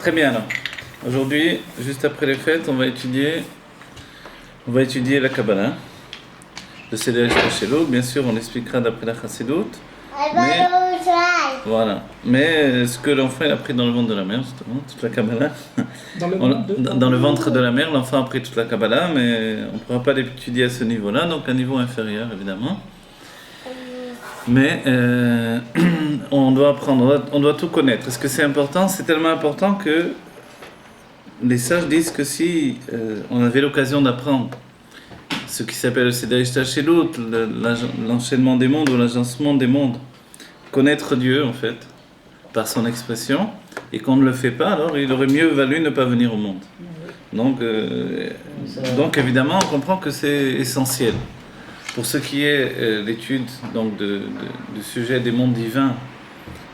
Très bien alors. Aujourd'hui, juste après les fêtes, on va étudier la Kabbalah, le Seder Shelo. Bien sûr, on l'expliquera d'après la Chassidut. Mais, voilà. Mais ce que l'enfant il a pris dans le ventre de la mère, justement, toute la Kabbalah. Dans le ventre de la mère, l'enfant a pris toute la Kabbalah, mais on ne pourra pas l'étudier à ce niveau-là, donc à un niveau inférieur, évidemment. Mais on doit apprendre, on doit tout connaître. Est-ce que c'est important? C'est tellement important que les sages disent que si on avait l'occasion d'apprendre ce qui s'appelle le Seder Ishtashelut, l'enchaînement des mondes ou l'agencement des mondes, connaître Dieu en fait, par son expression, et qu'on ne le fait pas, alors il aurait mieux valu ne pas venir au monde. Donc évidemment, on comprend que c'est essentiel. Pour ce qui est l'étude donc, du sujet des mondes divins,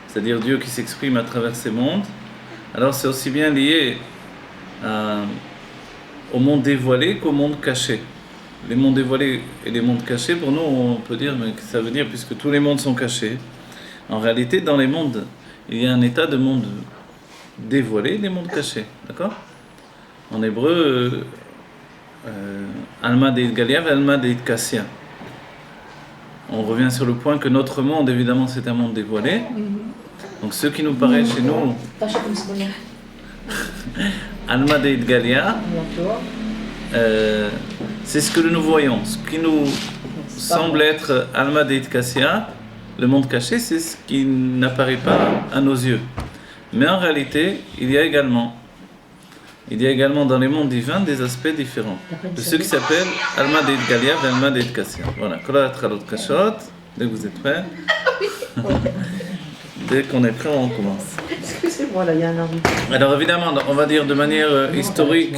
c'est-à-dire Dieu qui s'exprime à travers ces mondes, alors c'est aussi bien lié au monde dévoilé qu'au monde caché. Les mondes dévoilés et les mondes cachés, pour nous, on peut dire mais ça veut dire puisque tous les mondes sont cachés. En réalité, dans les mondes, il y a un état de monde dévoilé et des mondes cachés. D'accord? En hébreu, Alma Deit Galia et Alma Deit Kassia. On revient sur le point que notre monde, évidemment, c'est un monde dévoilé. Donc, ce qui nous paraît chez nous, Alma Deit Galia, c'est ce que nous voyons. Ce qui nous semble être Alma Deit Kassia, le monde caché, c'est ce qui n'apparaît pas à nos yeux. Mais en réalité, il y a également dans les mondes divins des aspects différents de ce qui s'appelle Alma Deit Galia et Alma Deit Kassia. Voilà, Kolat Chalot Kashot, dès que vous êtes prêts. Dès qu'on est prêt, on commence. Excusez-moi, là, il y a un arbitre. Alors évidemment, on va dire de manière historique,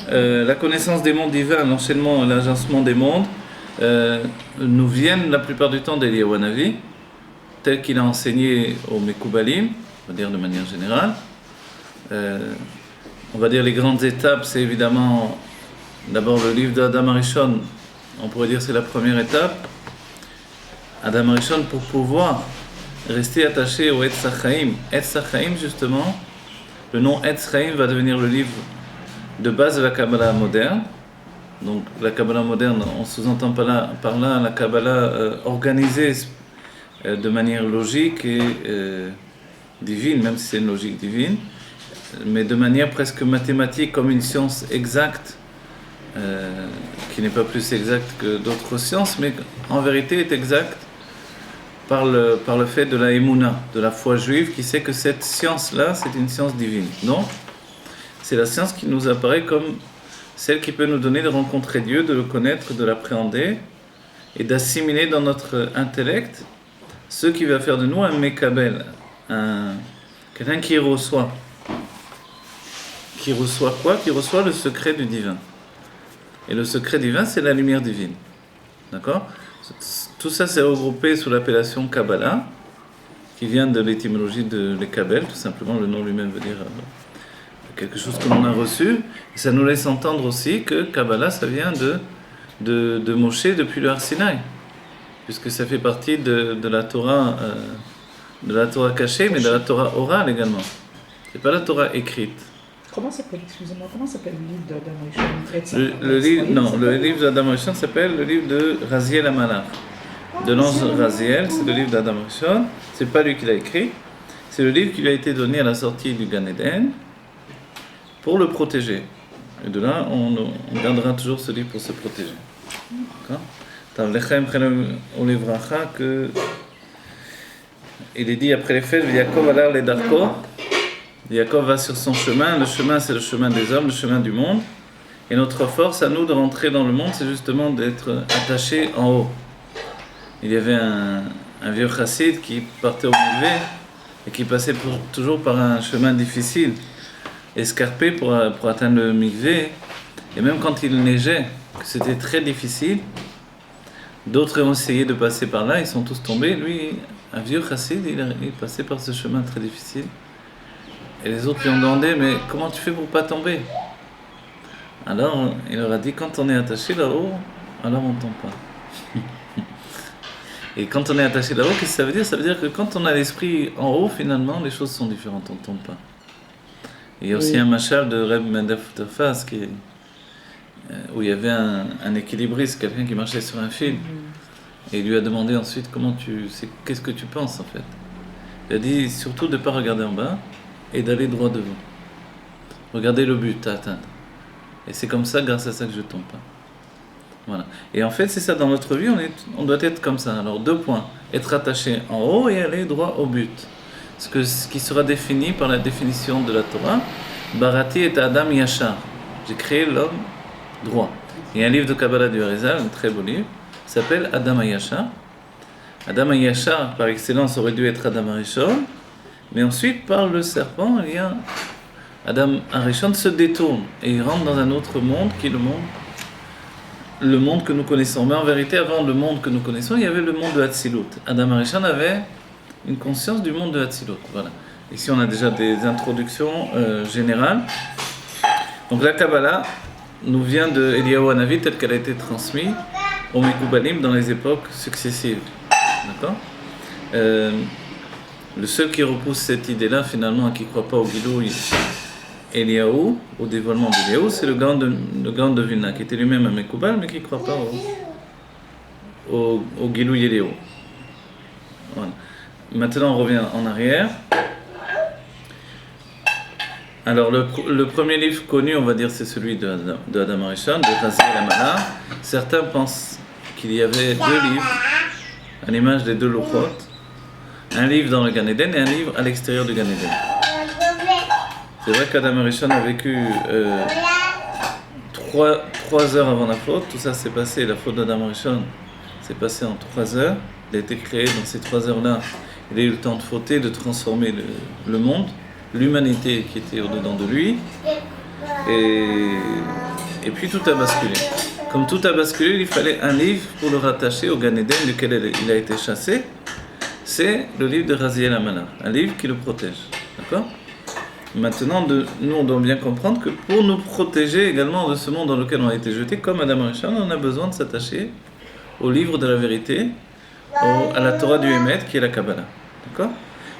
la connaissance des mondes divins, l'enchaînement et l'agencement des mondes, nous viennent la plupart du temps d'Eliyahu Hanavi, tel qu'il a enseigné au Mekoubalim, on va dire de manière générale. On va dire les grandes étapes, c'est évidemment d'abord le livre d'Adam Arishon, on pourrait dire c'est la première étape. Adam Arishon pour pouvoir rester attaché au Etz HaChaim. Etz HaChaim justement, le nom Etz HaChaim va devenir le livre de base de la Kabbalah moderne. Donc la Kabbalah moderne, on sous-entend par là la Kabbalah organisée de manière logique et divine, même si c'est une logique divine, mais de manière presque mathématique, comme une science exacte, qui n'est pas plus exacte que d'autres sciences, mais en vérité est exacte par le fait de la Emouna, de la foi juive, qui sait que cette science-là, c'est une science divine. Donc, c'est la science qui nous apparaît comme celle qui peut nous donner de rencontrer Dieu, de le connaître, de l'appréhender, et d'assimiler dans notre intellect ce qui va faire de nous un Mekabel, quelqu'un qui reçoit. Qui reçoit quoi? Qui reçoit le secret du divin. Et le secret divin, c'est la lumière divine. D'accord? Tout ça, c'est regroupé sous l'appellation Kabbalah, qui vient de l'étymologie de l'Ekabel, tout simplement, le nom lui-même veut dire quelque chose que l'on a reçu. Et ça nous laisse entendre aussi que Kabbalah, ça vient de Moshe depuis le Har Sinaï, puisque ça fait partie de la Torah cachée, mais de la Torah orale également. C'est pas la Torah écrite. Comment s'appelle le livre d'Adam Arishon? Le livre d'Adam Arishon s'appelle le livre de Raziel Amalach. De l'ange Raziel, c'est le livre d'Adam Arishon. C'est pas lui qui l'a écrit. C'est le livre qui lui a été donné à la sortie du Gan Eden pour le protéger. Et de là, on gardera toujours ce livre pour se protéger. D'accord? Il est dit après les fêtes, Yaakov alar le darko. Yaakov va sur son chemin. Le chemin, c'est le chemin des hommes, le chemin du monde. Et notre force à nous de rentrer dans le monde, c'est justement d'être attachés en haut. Il y avait un vieux chassid qui partait au Mikvé et qui passait toujours par un chemin difficile, escarpé pour atteindre le Mikvé. Et même quand il neigeait, que c'était très difficile, d'autres ont essayé de passer par là, ils sont tous tombés. Lui, un vieux chassid, il passait par ce chemin très difficile. Et les autres lui ont demandé, mais comment tu fais pour pas tomber? Alors, il leur a dit, quand on est attaché là-haut, alors on ne tombe pas. Et quand on est attaché là-haut, qu'est-ce que ça veut dire? Ça veut dire que quand on a l'esprit en haut, finalement, les choses sont différentes, on ne tombe pas. Il y a aussi Oui. un machal de Reb Mendel Futerfas où il y avait un équilibriste, quelqu'un qui marchait sur un fil, et il lui a demandé ensuite qu'est-ce que tu penses en fait. Il a dit surtout de ne pas regarder en bas et d'aller droit devant. Regarder le but à atteindre. Et c'est comme ça, grâce à ça, que je ne tombe pas. Voilà. Et en fait, c'est ça, dans notre vie, on doit être comme ça. Alors, 2 points. Être attaché en haut et aller droit au but. Ce qui sera défini par la définition de la Torah. Barati et Adam Yachar. J'ai créé l'homme droit. Il y a un livre de Kabbalah du Harizal, un très beau livre, qui s'appelle Adam Yachar. Adam Yachar, par excellence, aurait dû être Adam Arishon. Mais ensuite, par le serpent, il y a Adam Arishon se détourne et il rentre dans un autre monde qui est le monde que nous connaissons. Mais en vérité, avant le monde que nous connaissons, il y avait le monde de Hatzilut. Adam Arishon avait une conscience du monde de Hatzilut. Voilà. Ici, on a déjà des introductions générales. Donc la Kabbalah nous vient de Eliyahu Hanavi telle qu'elle a été transmise aux Mekoubalim dans les époques successives. D'accord ? Le seul qui repousse cette idée-là, finalement, qui ne croit pas au Gilou Eliyahu, au dévoilement d'Eliyahu, c'est le Gaon de Vilna, qui était lui-même un Mekoubal, mais qui ne croit pas au Gilou Eliyahu. Voilà. Maintenant, on revient en arrière. Alors, le premier livre connu, on va dire, c'est celui de Adam Arishon, de Raziel Amana. Certains pensent qu'il y avait 2 livres, à l'image des 2 Luchot, un livre dans le Gan Eden et un livre à l'extérieur du Gan Eden. C'est vrai qu'Adam Arishon a vécu 3 heures avant la faute. Tout ça s'est passé, la faute d'Adam Arishon s'est passée en 3 heures. Il a été créé dans ces 3 heures-là. Il a eu le temps de fauter, de transformer le monde, l'humanité qui était au-dedans de lui. Et puis tout a basculé. Comme tout a basculé, il fallait un livre pour le rattacher au Gan Eden duquel il a été chassé. C'est le livre de Raziel Amana, un livre qui le protège. D'accord ? Maintenant, nous, on doit bien comprendre que pour nous protéger également de ce monde dans lequel on a été jeté, comme Adam Arishon, on a besoin de s'attacher au livre de la vérité, à la Torah du Hémet, qui est la Kabbalah. D'accord ?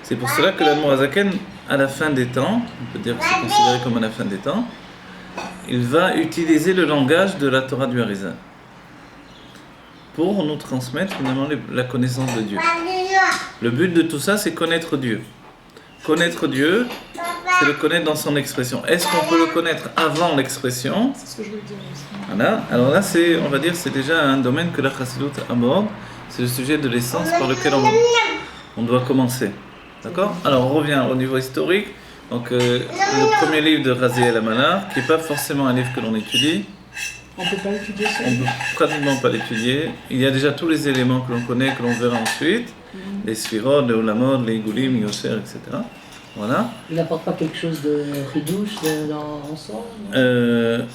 C'est pour cela que l'Admor Hazaken, à la fin des temps, on peut dire que c'est considéré comme à la fin des temps, il va utiliser le langage de la Torah du Harizal pour nous transmettre finalement la connaissance de Dieu. Le but de tout ça, c'est connaître Dieu. Connaître Dieu, c'est le connaître dans son expression. Est-ce qu'on peut le connaître avant l'expression ? C'est ce que je voulais dire aussi. Voilà. Alors là, on va dire, c'est déjà un domaine que la Chassidut aborde. C'est le sujet de l'essence par lequel on doit commencer. D'accord ? Alors on revient au niveau historique. Donc le premier livre de Raziel Amana, qui n'est pas forcément un livre que l'on étudie. On ne peut pas étudier ça. On ne peut pratiquement pas l'étudier. Il y a déjà tous les éléments que l'on connaît, que l'on verra ensuite. Les Sphirot, les Olamot, les Igoulim, Yosher, etc. Voilà. Il n'apporte pas quelque chose de ridouche dans l'ensemble ?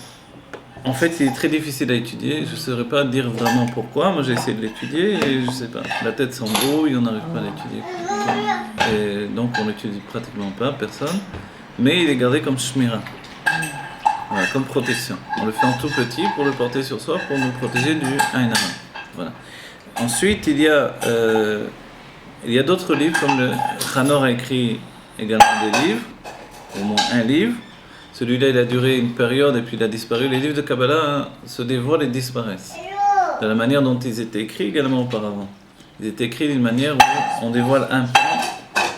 En fait, il est très difficile à étudier. Je ne saurais pas dire vraiment pourquoi. Moi, j'ai essayé de l'étudier et je ne sais pas. La tête s'embrouille, on n'arrive pas à l'étudier. Et donc, on ne l'étudie pratiquement pas, personne. Mais il est gardé comme shmira. Voilà, comme protection. On le fait en tout petit pour le porter sur soi, pour nous protéger du Ain Hara. Voilà. Ensuite, il y a d'autres livres, comme le Hanor a écrit également des livres, au moins un livre. Celui-là, il a duré une période et puis il a disparu. Les livres de Kabbalah se dévoilent et disparaissent. De la manière dont ils étaient écrits également auparavant. Ils étaient écrits d'une manière où on dévoile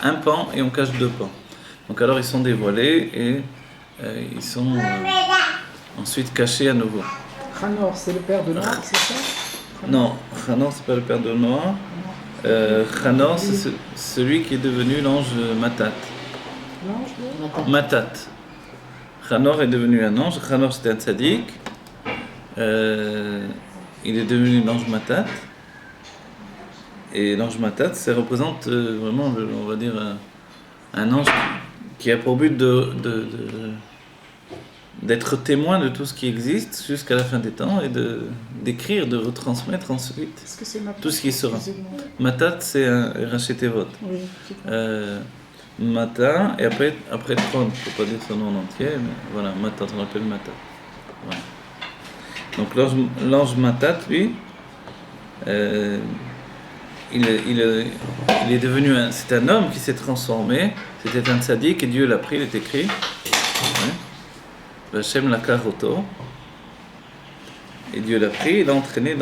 un pan et on cache 2 pans. Donc alors ils sont dévoilés et ils sont ensuite cachés à nouveau. Hanor, c'est le père de Noah, c'est ça ? Non, Hanor, c'est pas le père de Noah. Hanor, c'est celui qui est devenu l'ange Matat. L'ange de Matat. Hanor est devenu un ange. Hanor, c'était un tzaddik. Il est devenu l'ange Matat. Et l'ange Matat, ça représente vraiment, on va dire, un ange qui a pour but d'être témoin de tout ce qui existe jusqu'à la fin des temps et d'écrire, de retransmettre ensuite Est-ce que c'est Matat ? tout ce qui sera. Excusez-moi. Matat, c'est un Rachetevot. Oui, c'est quoi ? Matin, et après Tron, il ne faut pas dire son nom en entier, mais voilà, Matat, on l'appelle Matat. Voilà. Donc l'ange Matat, lui, il est devenu c'est un homme qui s'est transformé, c'était un tzaddik et Dieu l'a pris, il est écrit, Hachem lakach oto. Et Dieu l'a pris, il l'a entraîné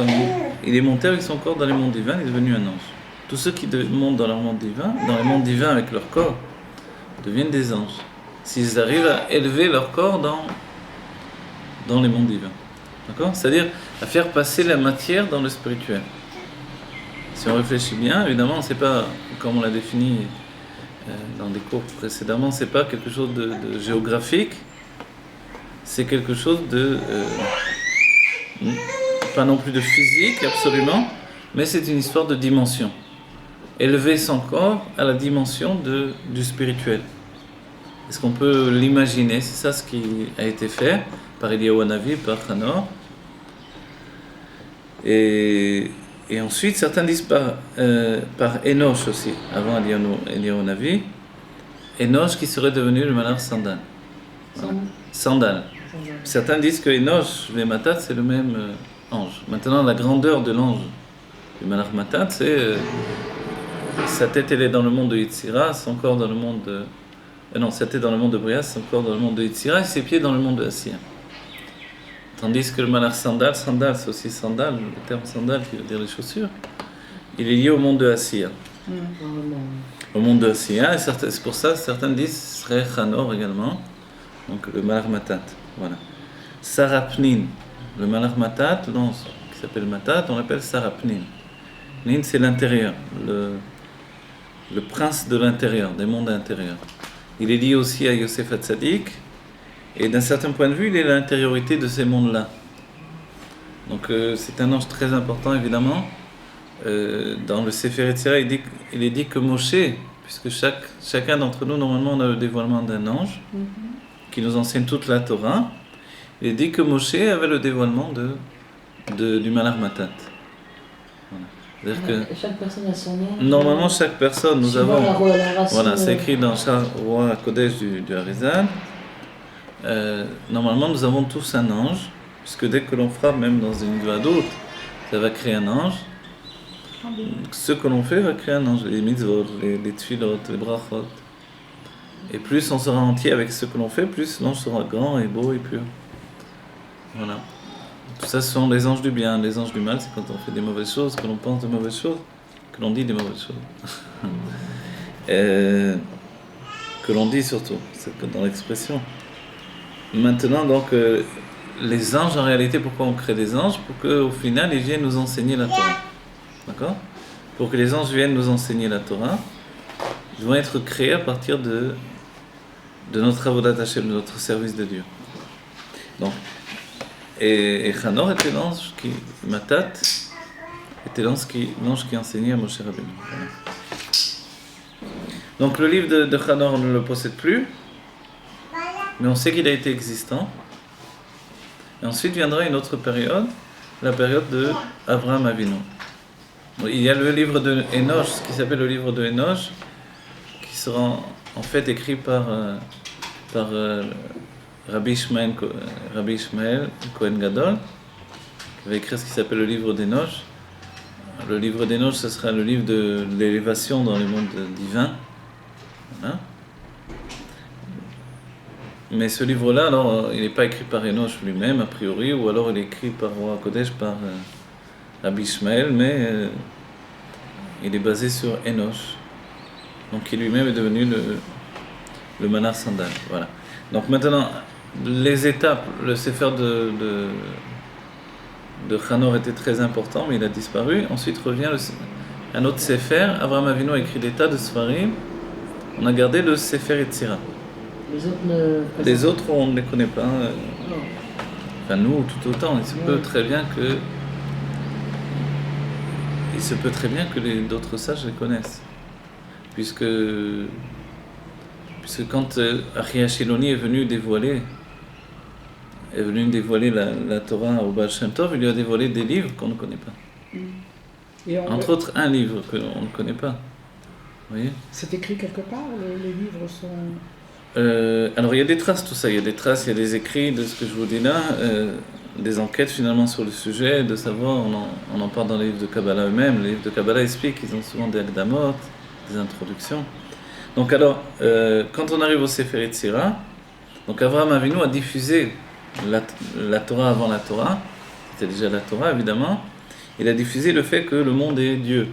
il est monté avec son corps dans les mondes divins, il est devenu un ange. Tous ceux qui montent dans leur monde divin, dans les mondes divins avec leur corps, deviennent des anges. S'ils arrivent à élever leur corps dans les mondes divins. D'accord ? C'est-à-dire à faire passer la matière dans le spirituel. Si on réfléchit bien, évidemment, c'est pas, comme on l'a défini dans des cours précédemment, c'est pas quelque chose de géographique, c'est quelque chose de... pas non plus de physique, absolument, mais c'est une histoire de dimension. Élever son corps à la dimension du spirituel. Est-ce qu'on peut l'imaginer ? C'est ça ce qui a été fait par Eliyahu Hanavi, par Hanor. Et ensuite, certains disent par Enoch aussi, avant Eliyahu Hanavi. Enoch qui serait devenu le malach Sandal. Voilà. Sandal. Certains disent que Enoch, les Matat, c'est le même ange. Maintenant, la grandeur de l'ange du malach Matat, c'est sa tête, elle est dans le monde de Yetzira, son corps dans le monde de... non, sa tête dans le monde de Brias, son corps dans le monde de Yetzira, et ses pieds dans le monde de Asiya. Tandis que le malach Sandal, c'est aussi sandal, le terme sandal qui veut dire les chaussures, il est lié au monde de Asiya. Au monde de Asiya, et c'est pour ça que certains disent serait Hanor également, donc le malach Matat. Voilà. Sarapnin, le malach Matat, l'ange qui s'appelle Matat, on l'appelle Sarapnin. Nin, c'est l'intérieur, le prince de l'intérieur, des mondes intérieurs. Il est lié aussi à Yosef Hatzadik, et d'un certain point de vue, il est l'intériorité de ces mondes-là. Donc c'est un ange très important, évidemment. Dans le Sefer Yetzira, il est dit que Moshe, puisque chacun d'entre nous, normalement, on a le dévoilement d'un ange, qui nous enseigne toute la Torah, il est dit que Moshe avait le dévoilement du malach Matat. Voilà. C'est-à-dire que chaque personne a son nom. Normalement, chaque personne, nous avons... Voilà, c'est écrit dans Roi Kodesh du Harizal. Normalement, nous avons tous un ange, puisque dès que l'on frappe, même dans une doute, ça va créer un ange. Ce que l'on fait va créer un ange, les mitzvot, les tfilot, les brachot. Et plus on sera entier avec ce que l'on fait, plus l'ange sera grand et beau et pur. Voilà. Tout ça, ce sont les anges du bien. Les anges du mal, c'est quand on fait des mauvaises choses, que l'on pense de mauvaises choses, que l'on dit des mauvaises choses. Que l'on dit surtout, c'est dans l'expression. Maintenant, donc, les anges, en réalité, pourquoi on crée des anges ? Pour qu'au final, ils viennent nous enseigner la Torah. D'accord ? Pour que les anges viennent nous enseigner la Torah, ils vont être créés à partir de notre avodat Hashem, de notre service de Dieu. Donc, et Hanor était l'ange qui, Matat, était l'ange qui enseignait à Moshe Rabbeinu. Voilà. Donc le livre de Hanor, on ne le possède plus, mais on sait qu'il a été existant. Et ensuite viendra une autre période, la période de Avraham Avinu. Il y a le livre de Enoch, qui s'appelle le livre de Enoch, qui sera en fait écrit par Rabbi Ishmael Cohen Gadol, qui va écrire ce qui s'appelle le livre d'Enoch. Le livre d'Enoch, ce sera le livre de l'élévation dans les mondes divins. Voilà. Mais ce livre-là, alors, il n'est pas écrit par Enoch lui-même, a priori, ou alors il est écrit par Roi Kodesh, par Rabbi Ishmael, mais il est basé sur Enoch. Donc, qui lui-même est devenu le manar Sandal. Voilà. Donc maintenant, les étapes, le Sefer de Hanor était très important, mais il a disparu. Ensuite revient un autre Sefer. Avraham Avinu a écrit des tas de Sfarim. On a gardé le Sefer Yetzira. Les autres, on ne les connaît pas. Enfin, nous, tout autant. Il se peut très bien que d'autres sages les connaissent. Puisque quand Ari Hashiloni est venu dévoiler la Torah au Baal Shem Tov, il lui a dévoilé des livres qu'on ne connaît pas. Entre autres, un livre qu'on ne connaît pas. Vous voyez ? C'est écrit quelque part, les livres sont... Alors il y a des traces, tout ça, il y a des traces, il y a des écrits de ce que je vous dis là, des enquêtes finalement sur le sujet, de savoir, on en parle dans les livres de Kabbalah eux-mêmes. Les livres de Kabbalah expliquent qu'ils ont souvent des akdamot, des introductions. Donc alors, quand on arrive au Sefer Yetzira, Donc Abraham Avinu a diffusé la Torah avant la Torah, c'était déjà la Torah évidemment, il a diffusé le fait que le monde est Dieu.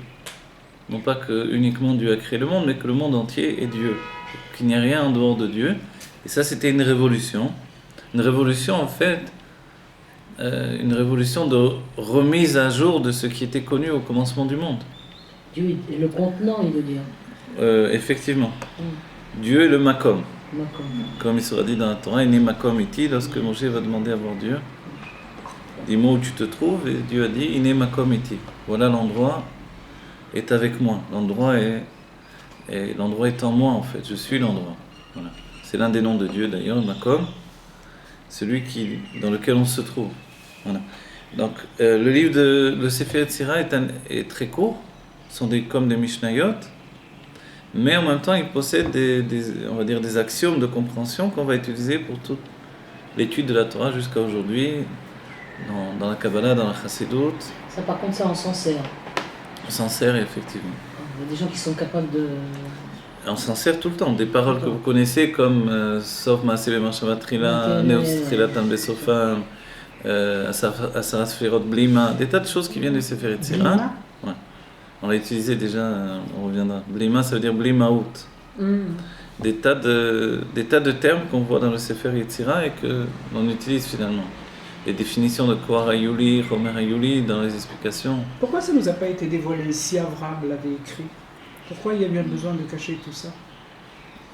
Non pas que uniquement Dieu a créé le monde, mais que le monde entier est Dieu, qu'il n'y a rien en dehors de Dieu. Et ça c'était une révolution en fait, une révolution de remise à jour de ce qui était connu au commencement du monde. Dieu est le contenant, il veut dire. Effectivement. Dieu est le Makom. D'accord. Comme il sera dit dans la Torah, il est Makom iti, lorsque Moshe va demander à voir Dieu. Dis-moi où tu te trouves, et Dieu a dit, il est Makom iti. Voilà, l'endroit est avec moi. L'endroit est en moi en fait, je suis l'endroit. Voilà. C'est l'un des noms de Dieu d'ailleurs, Makom, celui dans lequel on se trouve. Voilà. Donc le livre de le Sefer Yetzirah est très court, ce sont comme des Mishnayot, mais en même temps il possède on va dire des axiomes de compréhension qu'on va utiliser pour toute l'étude de la Torah jusqu'à aujourd'hui, dans la Kabbalah, dans la Chassidut. Ça par contre, ça on s'en sert. On s'en sert effectivement. Il y a des gens qui sont capables de... On s'en sert tout le temps. Des paroles que vous connaissez comme Sof Maaseh B'Machshavah Trila, Neos Trilatan Besofam, Asara Sferot Blima, des tas de choses qui viennent du Sefer Yetzirah. Ouais. On l'a utilisé déjà, on reviendra. Blima, ça veut dire Blimaout. Des tas de termes qu'on voit dans le Sefer Yetzirah et qu'on utilise finalement. Les définitions de Kohar Yuli, Homer Yuli dans les explications. Pourquoi ça ne nous a pas été dévoilé si Abraham l'avait écrit? Pourquoi il y a eu besoin de cacher tout ça?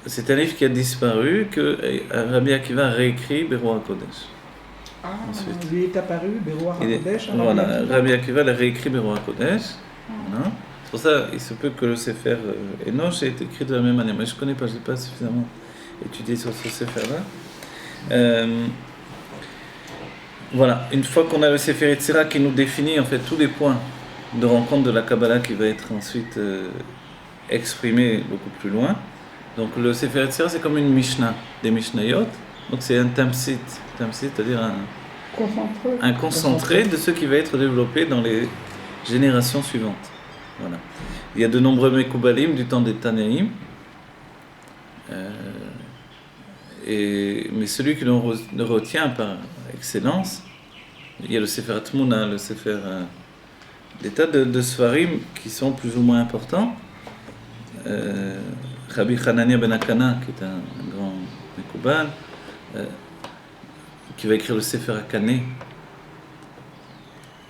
C'est un livre qui a disparu, que Rabbi Akiva a réécrit Beroa Kodesh. Ah, Ensuite. lui est apparu, Beroa Kodesh. Voilà, Rabbi Akiva l'a réécrit Beroa Kodesh. Voilà. C'est pour ça il se peut que le Sefer Enoch ait été écrit de la même manière, mais je ne connais pas, je n'ai pas suffisamment étudié sur ce Sefer-là. Voilà, une fois qu'on a le Sefer Yetzirah qui nous définit en fait tous les points de rencontre de la Kabbalah qui va être ensuite exprimé beaucoup plus loin. Donc le Sefer Yetzirah c'est comme une Mishnah, des Mishnayot. Donc c'est un tamsit, c'est-à-dire un concentré de ce qui va être développé dans les générations suivantes. Voilà. Il y a de nombreux Mekoubalim du temps des Tanaïm. Mais celui que l'on retient par excellence, il y a le Sefer Tmuna, le Sefer... des tas de Sfarim qui sont plus ou moins importants. Rabbi Hanania ben Akana, qui est un grand Mekoubal, qui va écrire le Sefer Akané.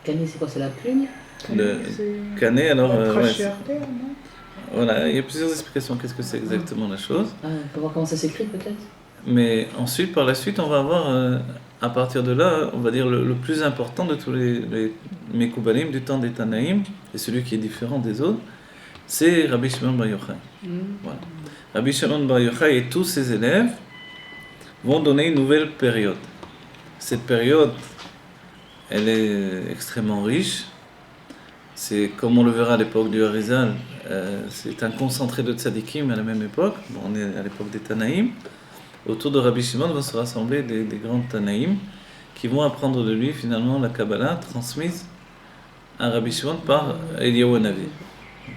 Kané, c'est quoi? C'est la plume? Kané, alors... Voilà, il y a plusieurs explications. Qu'est-ce que c'est exactement la chose? On peut voir comment ça s'écrit peut-être? Mais ensuite, par la suite, on va avoir, à partir de là, on va dire le plus important de tous les Mekoubalim du temps des Tanaïm, et celui qui est différent des autres, c'est Rabbi Shimon Bar Yochai. Voilà. Rabbi Shimon Bar Yochai et tous ses élèves vont donner une nouvelle période. Cette période, elle est extrêmement riche. C'est comme on le verra à l'époque du Harizal, c'est un concentré de tzadikim à la même époque. Bon, on est à l'époque des Tanaïm. Autour de Rabbi Shimon vont se rassembler des grands Tanaïm qui vont apprendre de lui finalement la Kabbalah transmise à Rabbi Shimon par Eliyahu Hanavi,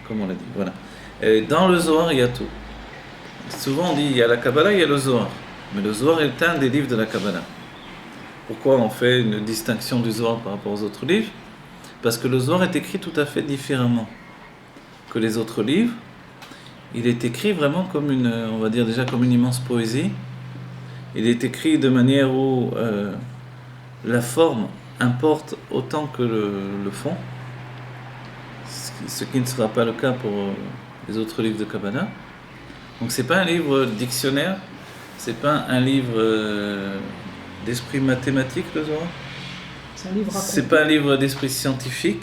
comme on l'a dit. Voilà. Et dans le Zohar, il y a tout. Souvent on dit il y a la Kabbalah, il y a le Zohar. Mais le Zohar est un des livres de la Kabbalah. Pourquoi on fait une distinction du Zohar par rapport aux autres livres? Parce que le Zohar est écrit tout à fait différemment que les autres livres. Il est écrit vraiment comme on va dire déjà comme une immense poésie. Il est écrit de manière où la forme importe autant que le fond, ce qui ne sera pas le cas pour les autres livres de Kabbalah. Donc c'est pas un livre dictionnaire, c'est pas un livre d'esprit mathématique, le Zohar. C'est pas un livre d'esprit scientifique.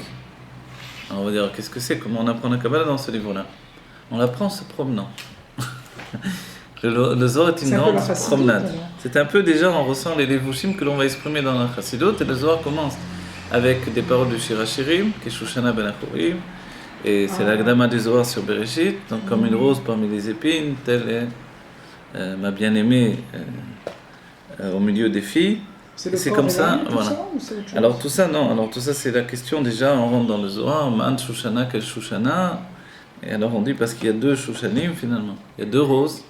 Alors on va dire qu'est-ce que c'est, comment on apprend la Kabbalah dans ce livre-là? On l'apprend en se promenant. Le Zohar est une grande promenade. C'est un peu déjà, on ressent les Levushim que l'on va exprimer dans la Chassidut, et le Zohar commence avec des paroles du Shir HaShirim, qui est Shoshana ben Achorim, et c'est l'Agdama du Zohar sur Bereshit, donc comme une rose parmi les épines, telle est ma bien-aimée au milieu des filles. C'est comme ça, voilà. Alors tout ça, non. Alors tout ça, c'est la question déjà. On rentre dans le Zohar, Man Shoshana, quel Shoshana? Et alors on dit parce qu'il y a deux Shoshanim finalement. Il y a deux roses.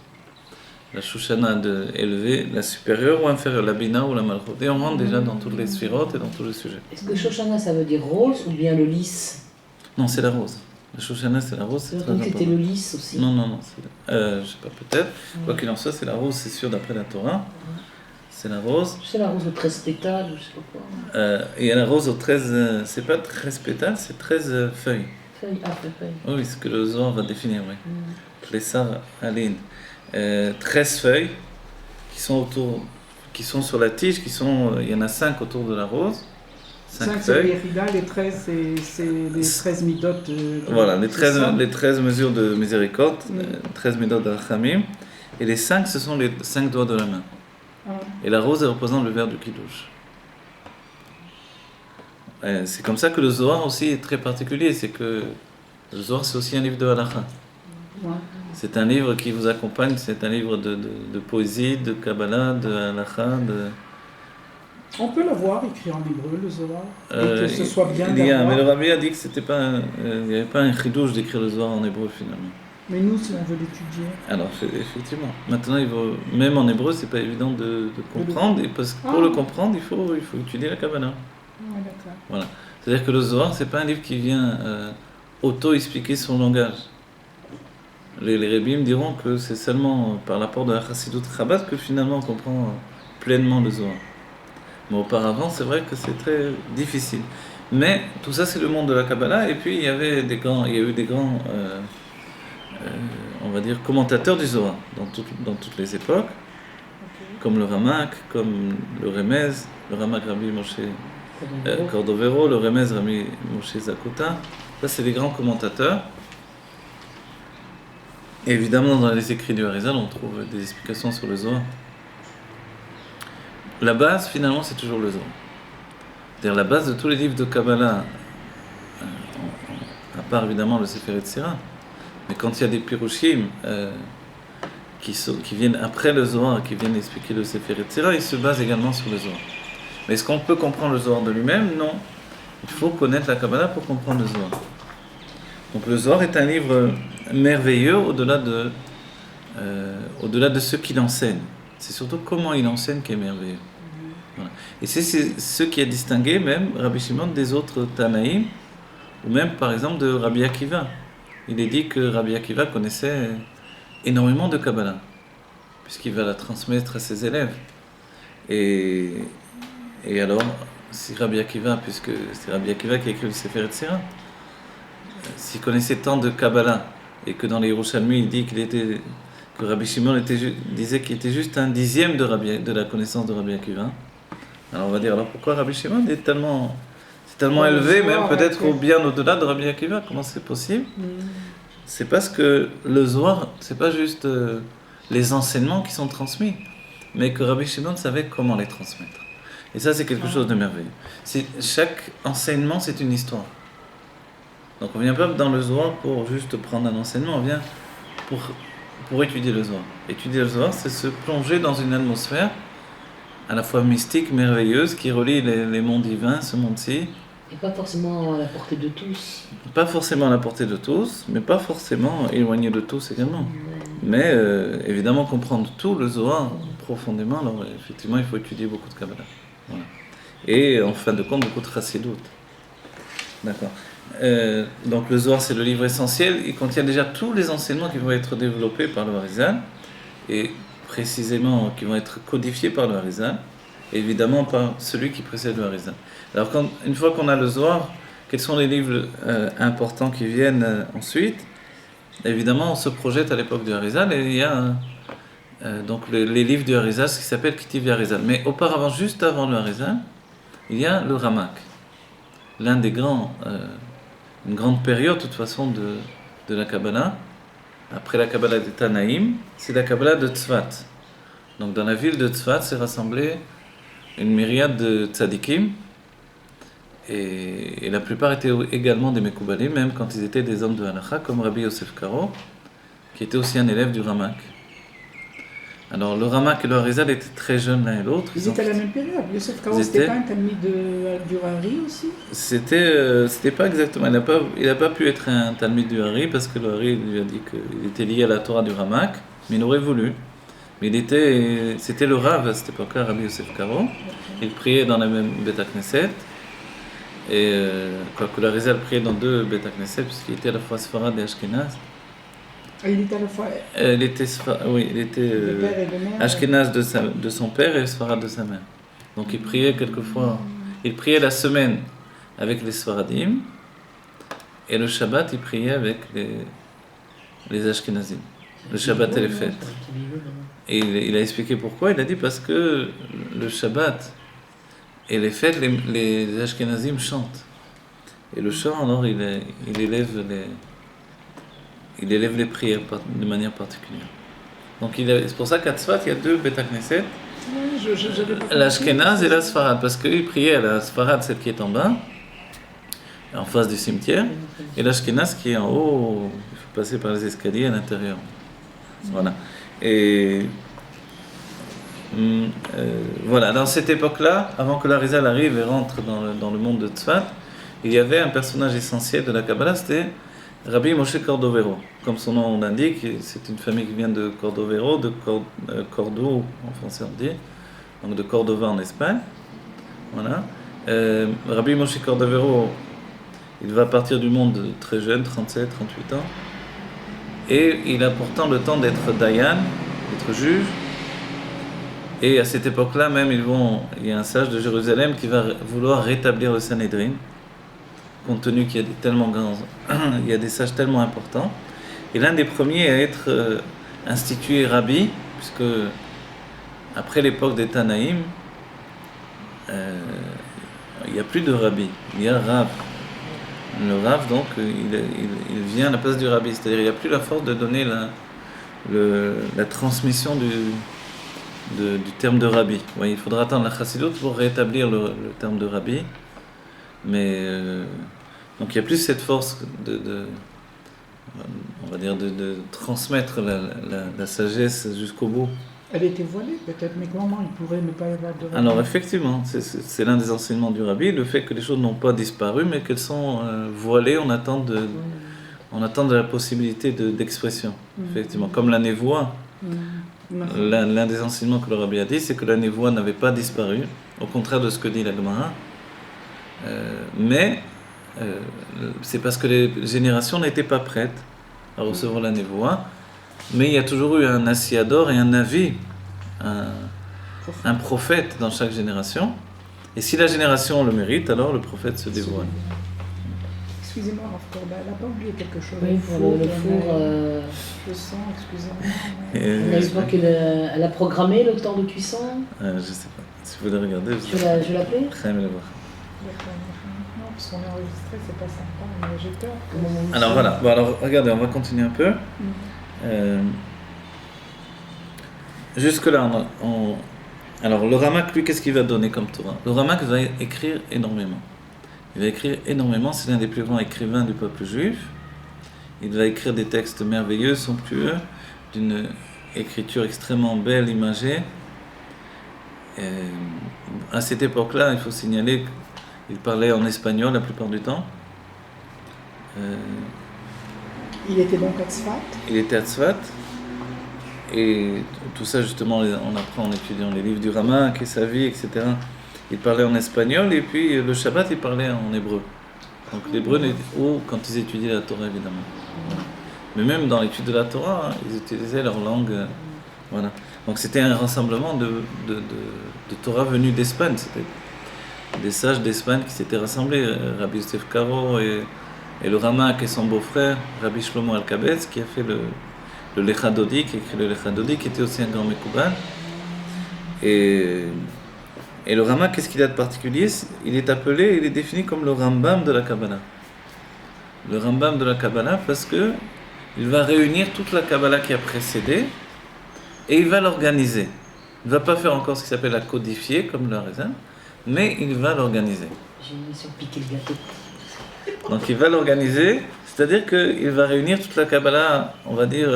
la Shoshana élevée, la supérieure ou inférieure, la Bina ou la Malchut. Et on rentre déjà dans toutes les sphirotes et dans tous les sujets. Est-ce que Shoshana, ça veut dire rose ou bien le lys? Non, c'est la rose. La Shoshana, c'est la rose, c'est J'ai très entendu que c'était important. le lys aussi. Non, je sais pas, peut-être. Quoi qu'il en soit, c'est la rose, c'est sûr, d'après la Torah. C'est la rose. C'est la rose aux 13 pétales ou je sais pas quoi. Et il y a la rose aux 13... c'est pas 13 pétales, c'est 13 feuilles. Feuille, feuille. Oui, c'est ce que le Zohar va définir, oui. Plessar Aline. 13 feuilles qui sont sur la tige, il y en a 5 autour de la rose. 5 c'est feuilles. l'Yérida, les 13 c'est les 13 midot. Voilà, les c'est ça 13 mesures de miséricorde, 13 midot d'Arachamim. Et les 5, ce sont les 5 doigts de la main. Ah. Et la rose, elle représente le verre du Kiddush. C'est comme ça que le Zohar aussi est très particulier, c'est que le Zohar, c'est aussi un livre de halakha. Ouais. C'est un livre qui vous accompagne, c'est un livre de poésie, de Kabbalah, de halakha, On peut le voir écrit en hébreu, le Zohar, et que ce soit bien mais d'avoir. le Rabbi a dit que c'était pas, il n'y avait pas un chidouche d'écrire le Zohar en hébreu finalement. Mais nous, si on veut l'étudier. Alors effectivement, maintenant même en hébreu, c'est pas évident de comprendre, et parce que pour le comprendre, il faut étudier la Kabbalah. Ouais, d'accord. Voilà. C'est-à-dire que le Zohar, c'est pas un livre qui vient auto-expliquer son langage. Les Rébim diront que c'est seulement par l'apport de la Chassidut Chabad que finalement on comprend pleinement le Zohar. Mais auparavant, c'est vrai que c'est très difficile. Mais tout ça, c'est le monde de la Kabbalah. Et puis, il y a eu des grands, on va dire, commentateurs du Zohar dans toutes les époques, comme le Ramak, comme le Remez, le Ramak Rabbi Moshe Cordovero, le Remez Rabbi Moshe Zakota. Ça, c'est les grands commentateurs. Et évidemment, dans les écrits du Harizal, on trouve des explications sur le Zohar. La base, finalement, c'est toujours le Zohar. C'est-à-dire la base de tous les livres de Kabbalah, à part évidemment le Sefer Yetzirah, mais quand il y a des Pirushim qui viennent après le Zohar, qui viennent expliquer le Sefer Yetzirah, ils se basent également sur le Zohar. Mais est-ce qu'on peut comprendre le Zohar de lui-même? Non. Il faut connaître la Kabbalah pour comprendre le Zohar. Donc le Zohar est un livre merveilleux au-delà de ce qu'il enseigne. C'est surtout comment il enseigne qui est merveilleux. Voilà. Et c'est ce qui a distingué même Rabbi Shimon des autres Tanaïm, ou même par exemple de Rabbi Akiva. Il est dit que Rabbi Akiva connaissait énormément de Kabbalah, puisqu'il va la transmettre à ses élèves. Et alors, si Rabbi Akiva, puisque c'est Rabbi Akiva qui a écrit le Sefer Yetzirah, s'il connaissait tant de Kabbalah, et que dans les Yerushalmi, il dit que Rabbi Shimon disait qu'il était juste un dixième de la connaissance de Rabbi Akiva. Alors on va dire, alors pourquoi Rabbi Shimon est tellement élevé, même peut-être bien au-delà de Rabbi Akiva? Comment c'est possible? C'est parce que le Zohar, c'est pas juste les enseignements qui sont transmis, mais que Rabbi Shimon savait comment les transmettre. Et ça, c'est quelque chose de merveilleux. Chaque enseignement, c'est une histoire. Donc on vient pas dans le Zohar pour juste prendre un enseignement, on vient pour étudier le Zohar. Étudier le Zohar, c'est se plonger dans une atmosphère à la fois mystique, merveilleuse, qui relie les mondes divins, ce monde-ci. Et pas forcément à la portée de tous. Pas forcément à la portée de tous, mais pas forcément éloigné de tous également. Mais évidemment comprendre tout le Zohar profondément, alors effectivement il faut étudier beaucoup de Kabbalah. Voilà. Et en fin de compte beaucoup de Chassidut. D'accord. Donc le Zohar c'est le livre essentiel, il contient déjà tous les enseignements qui vont être développés par le Harizal et précisément qui vont être codifiés par le Harizal, et évidemment par celui qui précède le Harizal. Alors une fois qu'on a le Zohar, quels sont les livres importants qui viennent ensuite? Évidemment on se projette à l'époque du Harizal et il y a donc les livres du Harizal, ce qui s'appelle Ketiv Harizal. Mais auparavant, juste avant le Harizal, il y a le Ramak, l'un des grands une grande période de toute façon de la Kabbalah. Après la Kabbalah des Tanaïm, c'est la Kabbalah de Tzfat. Donc dans la ville de Tzfat s'est rassemblée une myriade de tzadikim, et la plupart étaient également des Mekoubalim, même quand ils étaient des hommes de Halacha, comme Rabbi Yosef Karo, qui était aussi un élève du Ramak. Alors le Ramak et le Harizal étaient très jeunes l'un et l'autre. Ils étaient à la même période. Yosef Karo, c'était pas un talmid du Hari aussi? C'était pas exactement. Il n'a pas pu être un talmid du Hari parce que le Hari lui a dit qu'il était lié à la Torah du Ramak, mais il aurait voulu. Mais c'était le Rav à cette époque-là, Rabbi Yosef Karo. Il priait dans la même Beth Knesset. Et quoique la Rizal priait dans deux Beth Knesset, puisqu'il était à la fois Sfarad et Ashkenaz. Il était à la fois Il était, oui, il était le père et le mère. Ashkenaz de son père et Sfarad de sa mère. Donc il priait quelquefois, il priait la semaine avec les Sfaradim, et le Shabbat il priait avec les Ashkenazim. Le Shabbat et les fêtes. Et il a expliqué pourquoi. Il a dit parce que le Shabbat et les fêtes, les Ashkenazim chantent. Et le chant, alors, il élève les prières de manière particulière. Donc c'est pour ça qu'à Tzfat, il y a deux Beth Knesset, l'Ashkenaz et la Sfarad. Parce qu'ils priaient à la Sfarad, celle qui est en bas, en face du cimetière, et l'Ashkenaz qui est en haut, il faut passer par les escaliers à l'intérieur. Voilà. Et voilà, dans cette époque-là, avant que l'Arizal arrive et rentre dans le monde de Tzfat, il y avait un personnage essentiel de la Kabbalah, c'était Rabbi Moshe Cordovero. Comme son nom l'indique, c'est une famille qui vient de Cordovero, de Cordoue en français on dit, donc de Cordova en Espagne. Voilà. Rabbi Moshe Cordovero, il va partir du monde très jeune, 37, 38 ans, et il a pourtant le temps d'être Dayan, d'être juge. Et à cette époque-là même, il y a un sage de Jérusalem qui va vouloir rétablir le Sanhédrin, compte tenu qu'il y a il y a des sages tellement importants. Et l'un des premiers à être institué rabbi, puisque après l'époque des Tanaïm, il n'y a plus de rabbi, il y a Rav. Le Rav, donc, il vient à la place du rabbi, c'est-à-dire il n'y a plus la force de donner la transmission du terme de rabbi. Ouais, il faudra attendre la chassidoute pour rétablir le terme de rabbi. Mais donc il y a plus cette force on va dire de transmettre la sagesse jusqu'au bout. Elle était voilée peut-être, mais comment il pourrait ne pas y avoir de rabbi? Alors effectivement, c'est l'un des enseignements du rabbi, le fait que les choses n'ont pas disparu, mais qu'elles sont voilées, on attend de la possibilité d'expression. Effectivement, comme la névoie. L'un des enseignements que le rabbi a dit, c'est que la névoie n'avait pas disparu, au contraire de ce que dit la Gemara. Mais c'est parce que les générations n'étaient pas prêtes à recevoir la névoie. Mais il y a toujours eu un Assiador et un Navi, un prophète dans chaque génération. Et si la génération le mérite, alors le prophète se dévoile. Excusez-moi, Rav Korba, elle n'a pas oublié quelque chose. Oui, pour le four. Le sang, excusez-moi. On a vu qu'elle a programmé le temps de cuisson. Je ne sais pas. Si vous voulez regarder, Je vais l'appeler. Non, parce qu'on est enregistré, c'est pas sympa, mais j'ai peur. Alors voilà, bon, alors regardez, on va continuer un peu. Jusque-là, alors le Ramak, lui, qu'est-ce qu'il va donner comme Torah? Le Ramak va écrire énormément. Il va écrire énormément, c'est l'un des plus grands écrivains du peuple juif. Il va écrire des textes merveilleux, somptueux, d'une écriture extrêmement belle, imagée. À cette époque-là, il faut signaler qu'il parlait en espagnol la plupart du temps. Il était donc à Tzfat. Il était à Tzfat. Et tout ça, justement, on apprend en étudiant les livres du Ramak et sa vie, etc. Il parlait en espagnol et puis le Shabbat, il parlait en hébreu. Donc l'hébreu, ou quand ils étudiaient la Torah, évidemment. Mais même dans l'étude de la Torah, ils utilisaient leur langue. Voilà. Donc c'était un rassemblement de Torah venue d'Espagne. C'était des sages d'Espagne qui s'étaient rassemblés. Rabbi Yosef Karo et le Ramak et son beau-frère, Rabbi Shlomo Alkabetz, qui a fait le Lechadodi, qui a écrit le Lechadodi, qui était aussi un grand Mekoubal. Et le Ramak, qu'est-ce qu'il a de particulier? Il est appelé, il est défini comme le Rambam de la Kabbalah. Le Rambam de la Kabbalah parce que il va réunir toute la Kabbalah qui a précédé et il va l'organiser. Il ne va pas faire encore ce qui s'appelle la codifier comme le Harizal, mais il va l'organiser. J'ai mis sur piquer le gâteau. Donc il va l'organiser, c'est-à-dire qu'il va réunir toute la Kabbalah, on va dire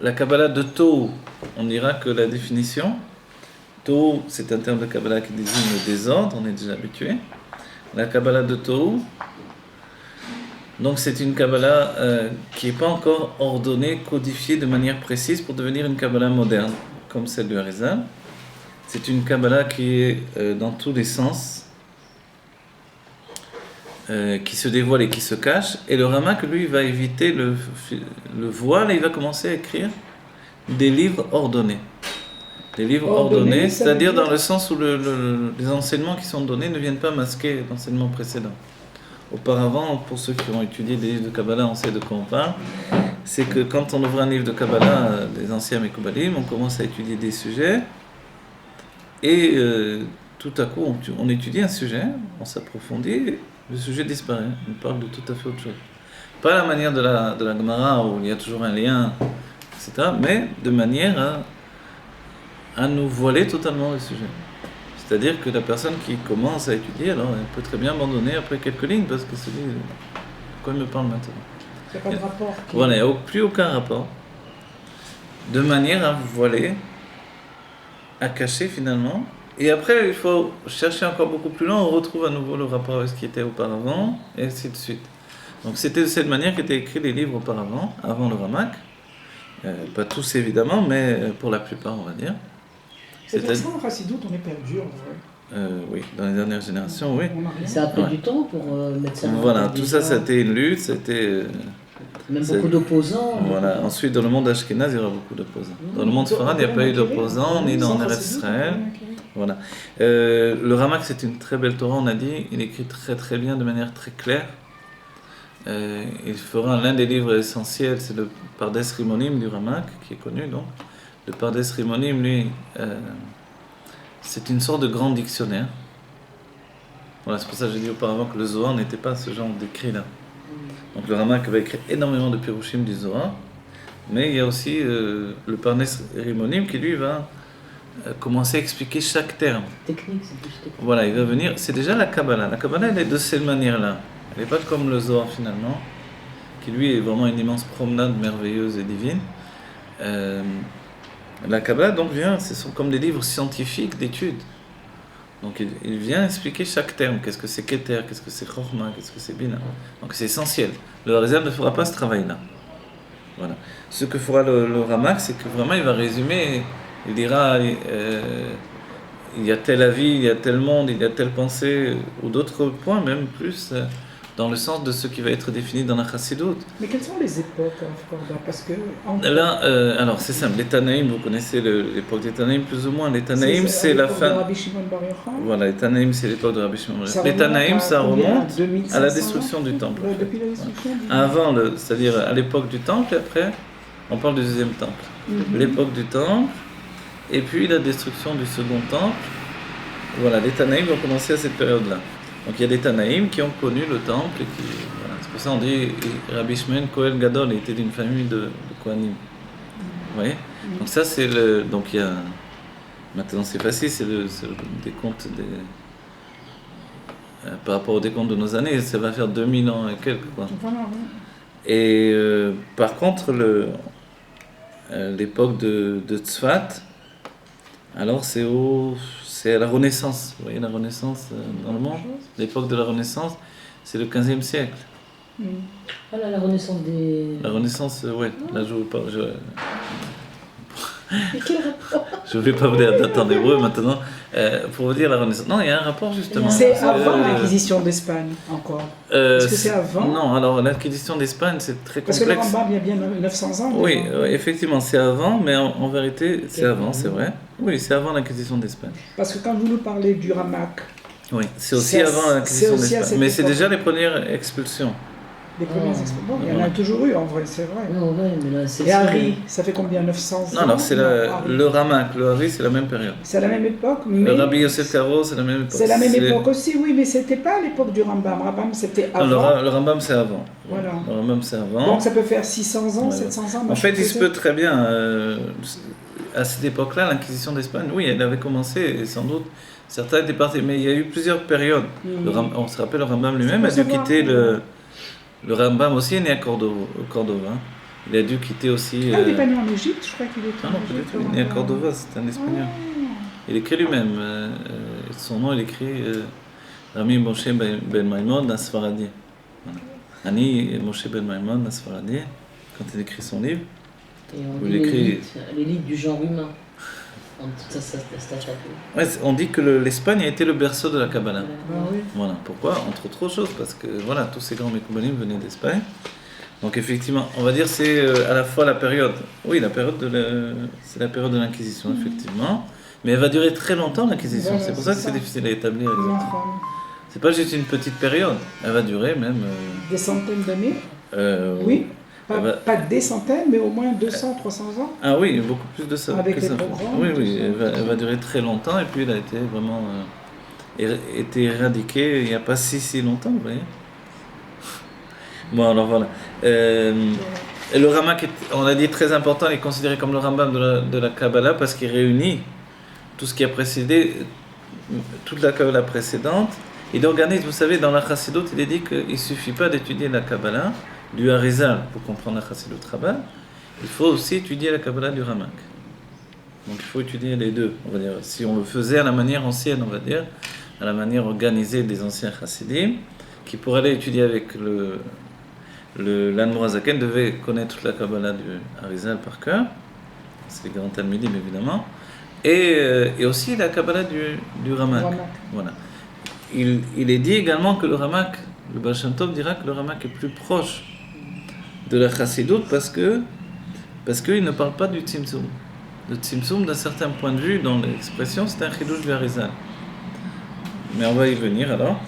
la Kabbalah de Tohu. On dira que la définition, Tohu, c'est un terme de Kabbalah qui désigne le désordre, on est déjà habitué. La Kabbalah de Tohu, Donc c'est une Kabbalah qui n'est pas encore ordonnée, codifiée de manière précise pour devenir une Kabbalah moderne, comme celle du Harizal. C'est une Kabbalah qui est dans tous les sens, qui se dévoile et qui se cache. Et le Ramak, lui, va éviter le voile et il va commencer à écrire des livres ordonnés. Des livres ordonnés, c'est-à-dire dans le sens où les enseignements qui sont donnés ne viennent pas masquer l'enseignement précédent. Auparavant, pour ceux qui ont étudié des livres de Kabbalah, on sait de quoi on parle. C'est que quand on ouvre un livre de Kabbalah, des anciens Mekoubalim, on commence à étudier des sujets et tout à coup on étudie un sujet, on s'approfondit, le sujet disparaît, on parle de tout à fait autre chose. Pas la manière de la Gemara où il y a toujours un lien, etc., mais de manière à nous voiler totalement le sujet. C'est-à-dire que la personne qui commence à étudier, alors elle peut très bien abandonner après quelques lignes parce que se dit pourquoi il me parle maintenant. Il n'y a pas de rapport. Voilà, il n'y a plus aucun rapport. De manière à vous voiler, à cacher finalement. Et après, il faut chercher encore beaucoup plus loin, on retrouve à nouveau le rapport avec ce qui était auparavant, et ainsi de suite. Donc c'était de cette manière qu'étaient écrits les livres auparavant, avant le Ramak. Pas tous évidemment, mais pour la plupart, on va dire. C'est pour ça, en Chassidoute, on est perdu, en vrai. Oui, dans les dernières générations, oui. Ça a pris du temps pour mettre ça en Voilà, tout ça, c'était une lutte, c'était... Même beaucoup d'opposants. Voilà. Ensuite, dans le monde ashkénaze, il y aura beaucoup d'opposants. Dans le monde sfarade, il n'y a pas eu d'opposants, ni dans Eretz Israël. Voilà. Le Ramak, c'est une très belle Torah, on a dit. Il écrit très très bien, de manière très claire. Il fera l'un des livres essentiels, c'est le Pardes Rimonim du Ramak, qui est connu donc. Le Pardes Rimonim, lui, c'est une sorte de grand dictionnaire. Voilà, c'est pour ça que j'ai dit auparavant que le Zohar n'était pas ce genre d'écrit-là. Donc le Ramak va écrire énormément de Pirushim du Zohar, mais il y a aussi le Pardes Rimonim qui lui va commencer à expliquer chaque terme. Technique, c'est plus technique. Voilà, il va venir, c'est déjà la Kabbalah. La Kabbalah, elle est de cette manière-là. Elle n'est pas comme le Zohar finalement, qui lui est vraiment une immense promenade merveilleuse et divine. La Kabbalah donc vient, ce sont comme des livres scientifiques d'études. Donc il vient expliquer chaque terme, qu'est-ce que c'est Keter, qu'est-ce que c'est Chokhmah, qu'est-ce que c'est Bina. Donc c'est essentiel. Le Harizal ne fera pas ce travail-là. Voilà. Ce que fera le Ramak, c'est que vraiment il va résumer, il dira il y a tel avis, il y a tel monde, il y a telle pensée, ou d'autres points même plus, dans le sens de ce qui va être défini dans la Chassidoute. Mais quelles sont les époques en Parce que là, alors c'est simple, les Tanaïm, vous connaissez l'époque des Tanaïm plus ou moins. Les Tanaïm, c'est la fin. De Rabbi Shimon Bar Yochai. Voilà, les Tanaïm, c'est l'époque de Rabbi Shimon Bar Yochai. Les Tanaïm, ça remonte à la destruction du temple. Depuis la destruction du temple. Avant, c'est-à-dire à l'époque du temple, et après, on parle du deuxième temple. L'époque du temple, et puis la destruction du second temple. Voilà, les Tanaïm vont commencer à cette période-là. Donc il y a des Tanaïm qui ont connu le temple et qui, voilà, c'est pour ça qu'on dit Rabbi Shimon Kohen Gadol, il était d'une famille de Kohanim. Vous voyez? Donc ça c'est le, donc il y a, maintenant c'est facile, c'est le décompte par rapport au décompte de nos années, ça va faire 2000 ans et quelques quoi. Voilà, oui. Et par contre l'époque de Tzfat, alors c'est à la Renaissance, vous voyez la Renaissance dans le monde, l'époque de la Renaissance, c'est le 15e siècle. Voilà la renaissance des... La Renaissance, ouais, là je vous parle, Mais quel rapport? je ne vais pas vous dire date en hébreu maintenant, pour vous dire la Renaissance. Non, il y a un rapport justement. C'est avant l'acquisition d'Espagne encore. Est-ce que c'est avant? Non, alors l'acquisition d'Espagne c'est très complexe. Parce que le Rambam, il y a bien 900 ans. Oui, effectivement, c'est avant, mais en vérité, c'est avant, c'est vrai. Oui, c'est avant l'acquisition d'Espagne. Parce que quand vous nous parlez du Ramak, Oui, c'est aussi avant l'acquisition c'est aussi à d'Espagne. cette Mais c'est époque. déjà les premières expulsions. les premières expériences, il y en a toujours eu en vrai, c'est vrai. Non, ouais, mais là, c'est Et Harry, ça fait combien? 900 ans? Non, alors c'est le Ramak, le Hari, c'est la même période. C'est à la même époque, mais... Le Rabbi Yosef Karo, c'est la même époque. C'est la même époque aussi, oui, mais c'était pas à l'époque du Rambam. Rambam, c'était Non, avant. le Rambam, c'est avant. Voilà. Le Rambam, c'est avant. Donc ça peut faire 600 ans, Voilà. 700 ans. En fait, il se peut très bien, à cette époque-là, l'Inquisition d'Espagne, oui, elle avait commencé, et sans doute, certains étaient partis, mais il y a eu plusieurs périodes. On se rappelle, le Rambam lui-même a dû quitter le Rambam aussi est né à Cordova. Il a dû quitter aussi... Ah, il n'est pas né en Égypte, je crois qu'il est Ah en non, pas du Égypte. tout, il est né à Cordova, c'est un Espagnol. Il écrit lui-même, son nom, il écrit Rami Moshe Ben Maimon, un Sfaradi. Voilà. Annie Moshe Ben Maimon, Asfaradi, quand il écrit son livre, Et on il dit écrit. l'élite du genre humain. En toute sa stature. Ouais, on dit que l'Espagne a été le berceau de la Kabbalah. Ah oui. Voilà, pourquoi? Entre autres choses, parce que voilà, tous ces grands Mekoubalim venaient d'Espagne. Donc effectivement, on va dire c'est à la fois la période, oui, c'est la période de l'Inquisition, effectivement, mais elle va durer très longtemps l'Inquisition, Voilà, c'est pour ça que c'est c'est ça. difficile à établir Les exactement. enfants. C'est pas juste une petite période, elle va durer même... Des centaines d'années? euh, Oui. elle va- Pas des centaines, mais au moins 200, 300 ans. Ah oui, beaucoup plus de ça. Avec que les ça. pogroms, Oui, tout oui, ça, elle tout va ça. durer très longtemps et puis elle a été vraiment été éradiquée il n'y a pas si longtemps, vous voyez. Bon, alors voilà. Et le Ramak, on a dit très important, il est considéré comme le Rambam de la Kabbalah parce qu'il réunit tout ce qui a précédé, toute la Kabbalah précédente. Il organise, vous savez, dans la Chassidut, il est dit qu'il ne suffit pas d'étudier la Kabbalah du Harizal pour comprendre la Chassidut Rabbah, il faut aussi étudier la Kabbalah du Ramak. Donc il faut étudier les deux, on va dire. Si on le faisait à la manière ancienne, on va dire, à la manière organisée des anciens Chassidim, qui pour aller étudier avec l'Anmorazaken devait connaître toute la Kabbalah du Harizal par cœur, c'est les grands Talmidim évidemment, et aussi la Kabbalah du Ramak. Ramak. Voilà. Il est dit également que le Ramak, le Baal Shem Tov dira que le Ramak est plus proche de la Chassidut parce qu'il ne parle pas du Tzimtzum. Le Tzimtzum, d'un certain point de vue, dans l'expression, c'est un chidouche du Harizal. Mais on va y venir alors.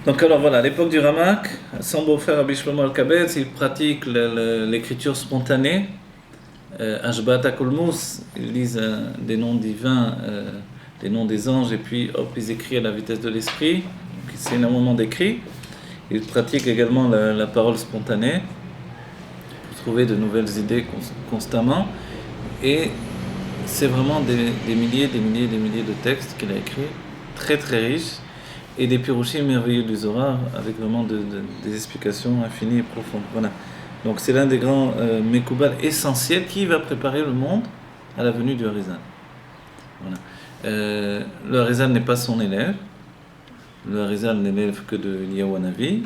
Donc alors voilà, à l'époque du Ramak, son beau-frère Rabbi Shlomo Alkabetz, il pratique l'écriture spontanée. Ashbat HaKolmus, ils lisent des noms divins, des noms des anges, et puis hop, ils écrivent à la vitesse de l'esprit. Donc c'est un moment d'écrit. Il pratique également la parole spontanée pour trouver de nouvelles idées constamment. Et c'est vraiment des milliers de textes qu'il a écrits, très très riches, et des pirouchim merveilleux du Zohar, avec vraiment des explications infinies et profondes. Voilà. Donc c'est l'un des grands Mekoubal essentiels qui va préparer le monde à la venue du Harizal. Voilà. Le Harizal n'est pas son élève. Le Harizal n'est l'élève que de Eliyahu Hanavi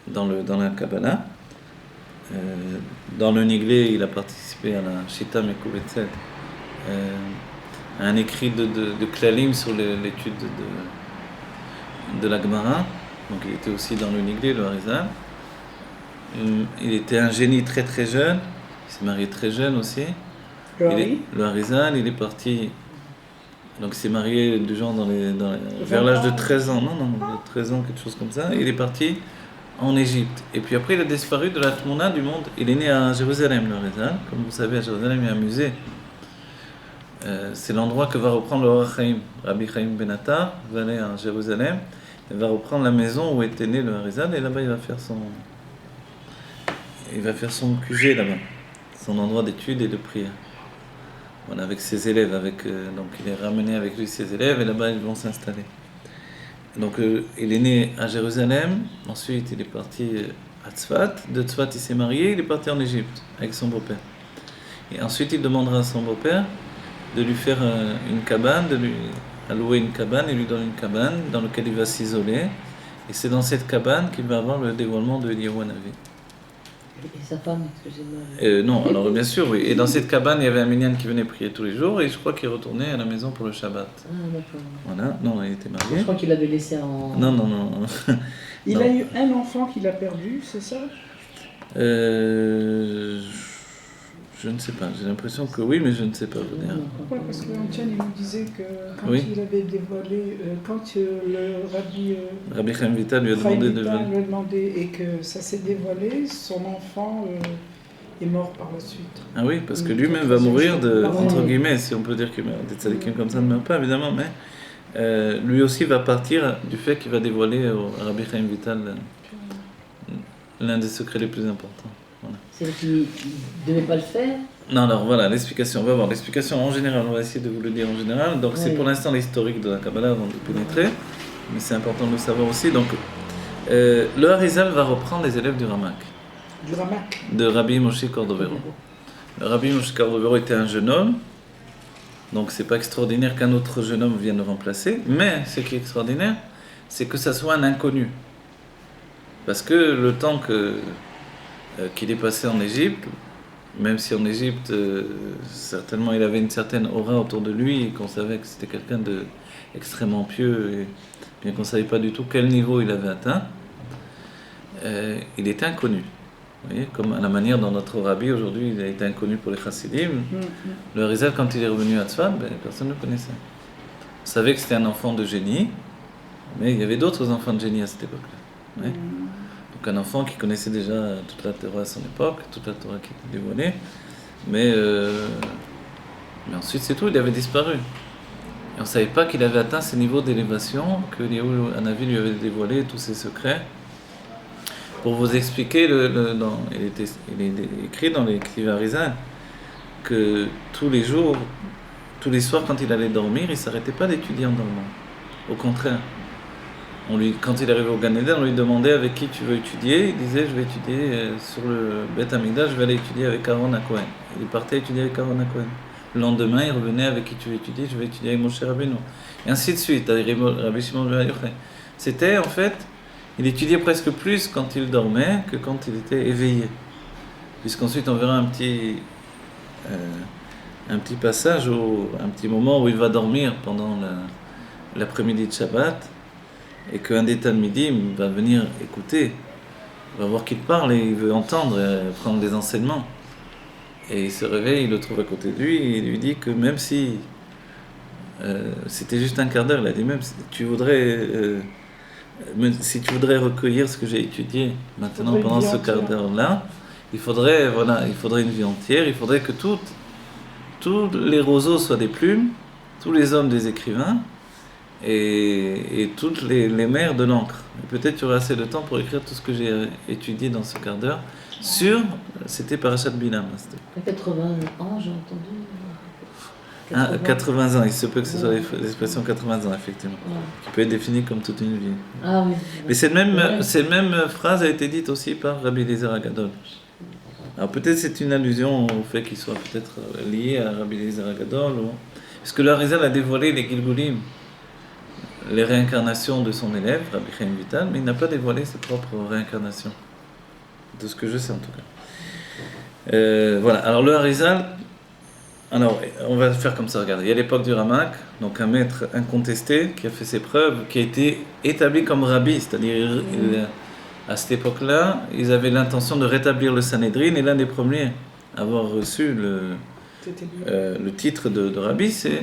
dans la Kabbalah. Dans le Niglé, il a participé à la Shita Mekoubetzet, à un écrit de Klalim sur l'étude de la Gemara. Donc il était aussi dans le Niglé, le Harizal. Il était un génie très très jeune. Il s'est marié très jeune aussi. Le Harizal, il est parti. Donc il s'est marié du genre vers l'âge de 13 ans. Non, de 13 ans, quelque chose comme ça. Il est parti en Égypte. Et puis après, il a disparu de la Tmouna du monde. Il est né à Jérusalem, le Harizal. Comme vous savez, à Jérusalem, il y a un musée. C'est l'endroit que va reprendre le Or HaChaim. Rabbi Chaim Ben Attar va aller à Jérusalem. Il va reprendre la maison où était né le Harizal. Et là-bas, il va faire son QG là-bas. Son endroit d'étude et de prière. Voilà, avec ses élèves. Donc il est ramené avec lui ses élèves. Et là-bas, ils vont s'installer. Donc il est né à Jérusalem. Ensuite, il est parti à Tzfat. De Tzfat, il s'est marié. Il est parti en Égypte avec son beau-père. Et ensuite, il demandera à son beau-père de lui faire une cabane, de lui allouer une cabane et lui donner une cabane dans laquelle il va s'isoler. Et c'est dans cette cabane qu'il va avoir le dévoilement de Eliyahu Hanavi. Et sa femme, excusez-moi. Non, alors bien sûr, oui. Et dans cette cabane, il y avait un minyan qui venait prier tous les jours et je crois qu'il retournait à la maison pour le Shabbat. Ah, d'accord. Voilà, non, il était marié. Je crois qu'il l'avait laissé en... Non. Il Non. a eu un enfant qu'il a perdu, c'est ça? Je ne sais pas, j'ai l'impression que oui, mais je ne sais pas vous dire. Oui, parce qu'Antienne, il nous disait que quand Oui. il avait dévoilé, quand le rabbi Rabbi Chaim Vital lui a demandé de lui a venir. demandé et que ça s'est dévoilé, son enfant est mort par la suite. Ah oui, parce que lui-même va mourir entre guillemets, si on peut dire que des tzadikim comme ça ne meurent pas, évidemment, mais lui aussi va partir du fait qu'il va dévoiler au Rabbi Chaim Vital l'un des secrets les plus importants. Voilà. C'est qu'il ne devait pas le faire. Non, alors voilà, l'explication, on va voir. L'explication en général, on va essayer de vous le dire en général. Donc c'est Oui. pour l'instant l'historique de la Kabbalah avant de pénétrer, mais c'est important de le savoir aussi. Donc le Harizal va reprendre les élèves du Ramak, Du Ramak. de Rabbi Moshe Cordovero. Le Rabbi Moshe Cordovero était un jeune homme, donc c'est pas extraordinaire qu'un autre jeune homme vienne le remplacer, mais ce qui est extraordinaire, c'est que ça soit un inconnu. Parce que le temps qu'il est passé en Égypte, même si en Égypte, certainement il avait une certaine aura autour de lui, et qu'on savait que c'était quelqu'un d'extrêmement pieux, et bien qu'on ne savait pas du tout quel niveau il avait atteint, il était inconnu. Vous voyez, comme à la manière dont notre rabbi aujourd'hui, il a été inconnu pour les chassidim. Le Harizal, quand il est revenu à Tzfat, personne ne le connaissait. On savait que c'était un enfant de génie, mais il y avait d'autres enfants de génie à cette époque-là. Oui. Donc un enfant qui connaissait déjà toute la Torah à son époque, toute la Torah qui était dévoilée, mais ensuite c'est tout, il avait disparu. Et on ne savait pas qu'il avait atteint ces niveaux d'élévation, que Eliyahu Hanavi lui avait dévoilé tous ses secrets. Pour vous expliquer, il est écrit dans les Ktuvei Arizal que tous les jours, tous les soirs quand il allait dormir, il ne s'arrêtait pas d'étudier en dormant. Au contraire. Quand il arrivait au Gan Eden, on lui demandait avec qui tu veux étudier. Il disait je vais étudier sur le Beth Hamikdash, je vais aller étudier avec Aaron HaKohen. Il partait étudier avec Aaron HaKohen. Le lendemain, il revenait avec qui tu veux étudier, je vais étudier avec Moshe Rabbeinu. Et ainsi de suite, avec Rabbi Shimon ben Yochai. C'était en fait, il étudiait presque plus quand il dormait que quand il était éveillé. Puisqu'ensuite on verra un petit passage, un petit moment où il va dormir pendant l'après-midi de Shabbat, et qu'un des Talmidim va venir écouter, va voir qu'il parle et il veut entendre, prendre des enseignements. Et il se réveille, il le trouve à côté de lui et il lui dit que même si c'était juste un quart d'heure, il a dit même si tu voudrais recueillir ce que j'ai étudié maintenant pendant ce quart d'heure-là, il faudrait une vie entière, il faudrait que tous les roseaux soient des plumes, tous les hommes des écrivains, et toutes les mers de l'encre. Peut-être tu auras assez de temps pour écrire tout ce que j'ai étudié dans ce quart d'heure c'était Parashat Bilam. 80 ans, j'ai entendu. 80 ans, il se peut que ce soit l'expression 80 ans, effectivement, qui peut être définie comme toute une vie. Ah oui. Mais cette même phrase a été dite aussi par Rabbi Eliezer Agadol. Alors peut-être c'est une allusion au fait qu'il soit peut-être lié à Rabbi Eliezer Agadol, parce que le Harizal a dévoilé les Gilgulim, les réincarnations de son élève, Rabbi Chaim Vital, mais il n'a pas dévoilé ses propres réincarnations, de ce que je sais en tout cas. Voilà, alors le Harizal, alors on va faire comme ça, regardez, il y a l'époque du Ramak, donc un maître incontesté qui a fait ses preuves, qui a été établi comme rabbi, c'est-à-dire à cette époque-là, ils avaient l'intention de rétablir le Sanhédrin, et l'un des premiers à avoir reçu le titre de rabbi, c'est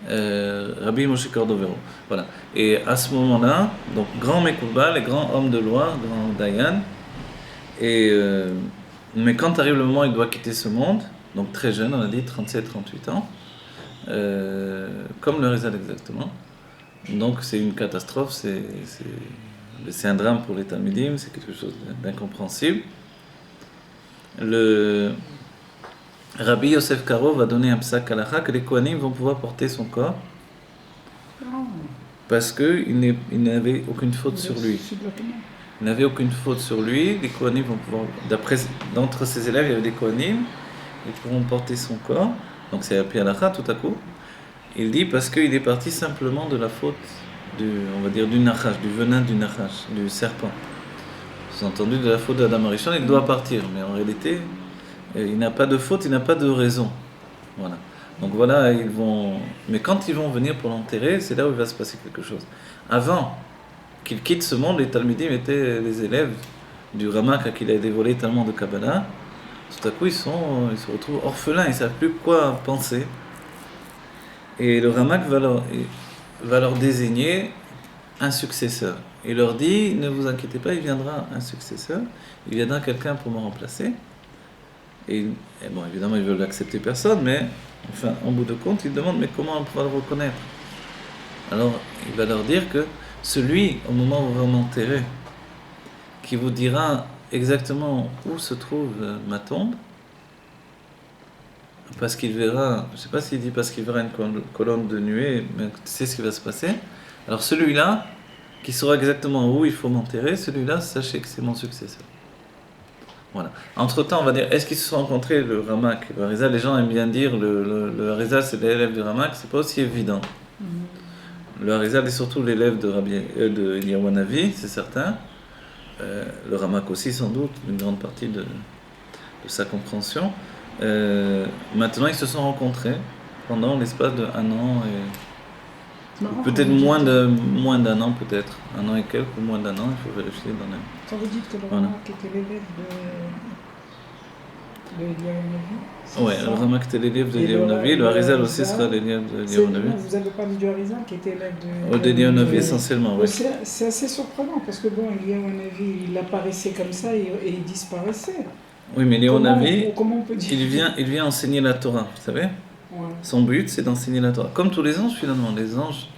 Rabbi Moshe Cordovero. Voilà. Et à ce moment-là, donc grand Mekouba, les grands hommes de loi, grand Dayan, mais quand arrive le moment où il doit quitter ce monde, donc très jeune, on a dit 37-38 ans, comme le Harizal exactement, donc c'est une catastrophe, c'est un drame pour les Talmidim, c'est quelque chose d'incompréhensible. Le Rabbi Yosef Karo va donner un psak halakha que les Kohanim vont pouvoir porter son corps parce qu'il n'avait aucune faute sur lui. Il n'avait aucune faute sur lui, les Kohanim vont pouvoir, d'entre ses élèves, il y avait des Kohanim, ils pourront porter son corps, donc c'est appelé halakha tout à coup. Il dit parce qu'il est parti simplement de la faute, on va dire du nachash, du venin du nachash, du serpent. Sous-entendu de la faute d'Adam Arishon, il doit partir, mais en réalité, il n'a pas de faute, il n'a pas de raison. Voilà. Donc voilà, mais quand ils vont venir pour l'enterrer, c'est là où il va se passer quelque chose. Avant qu'il quitte ce monde, les Talmidim étaient les élèves du Ramak à qui il a dévoilé tellement de Kabbalah. Tout à coup, ils se retrouvent orphelins, ils ne savent plus quoi penser. Et le Ramak va leur désigner un successeur. Il leur dit, ne vous inquiétez pas, il viendra un successeur, il viendra quelqu'un pour me remplacer. Et bon, évidemment, ils veulent accepter personne, mais enfin, en bout de compte, ils demandent, mais comment on pourra le reconnaître? Alors, il va leur dire que celui, au moment où vous m'enterrez, qui vous dira exactement où se trouve ma tombe, parce qu'il verra, je ne sais pas s'il dit parce qu'il verra une colonne de nuée, mais tu sais ce qui va se passer. Alors celui-là, qui saura exactement où il faut m'enterrer, celui-là, sachez que c'est mon successeur. Voilà. Entre-temps, on va dire, est-ce qu'ils se sont rencontrés, le Ramak, le Harizal? Les gens aiment bien dire, le Harizal c'est l'élève du Ramak, c'est pas aussi évident. Le Harizal est surtout l'élève de Eliyahu Hanavi, c'est certain. le Ramak aussi sans doute, une grande partie de sa compréhension. Maintenant, ils se sont rencontrés pendant l'espace de 1 an et C'est marrant, peut-être quand vous dites- moins d'1 an peut-être, 1 an et quelques ou moins d'1 an, il faut vérifier dans les... Quand vous dites que le Voilà. Ramak était l'élève de Eliyahu Navi, Ouais, le Ramak était l'élève de Et Eliyahu le- Navi, le le Harizal aussi Harizal, sera l'élève de c'est- Eliyahu Navi. non, vous n'avez pas dit du Harizal qui était élève de... D'Eliyahu Navi de- essentiellement, oui. C'est assez surprenant parce que bon, Eliyahu Navi, il apparaissait comme ça et il disparaissait. Oui, mais Eliyahu Navi, Comment on peut dire il vient enseigner la Torah, vous savez. Ouais. Son but, c'est d'enseigner la Torah. Comme tous les anges, finalement, les anges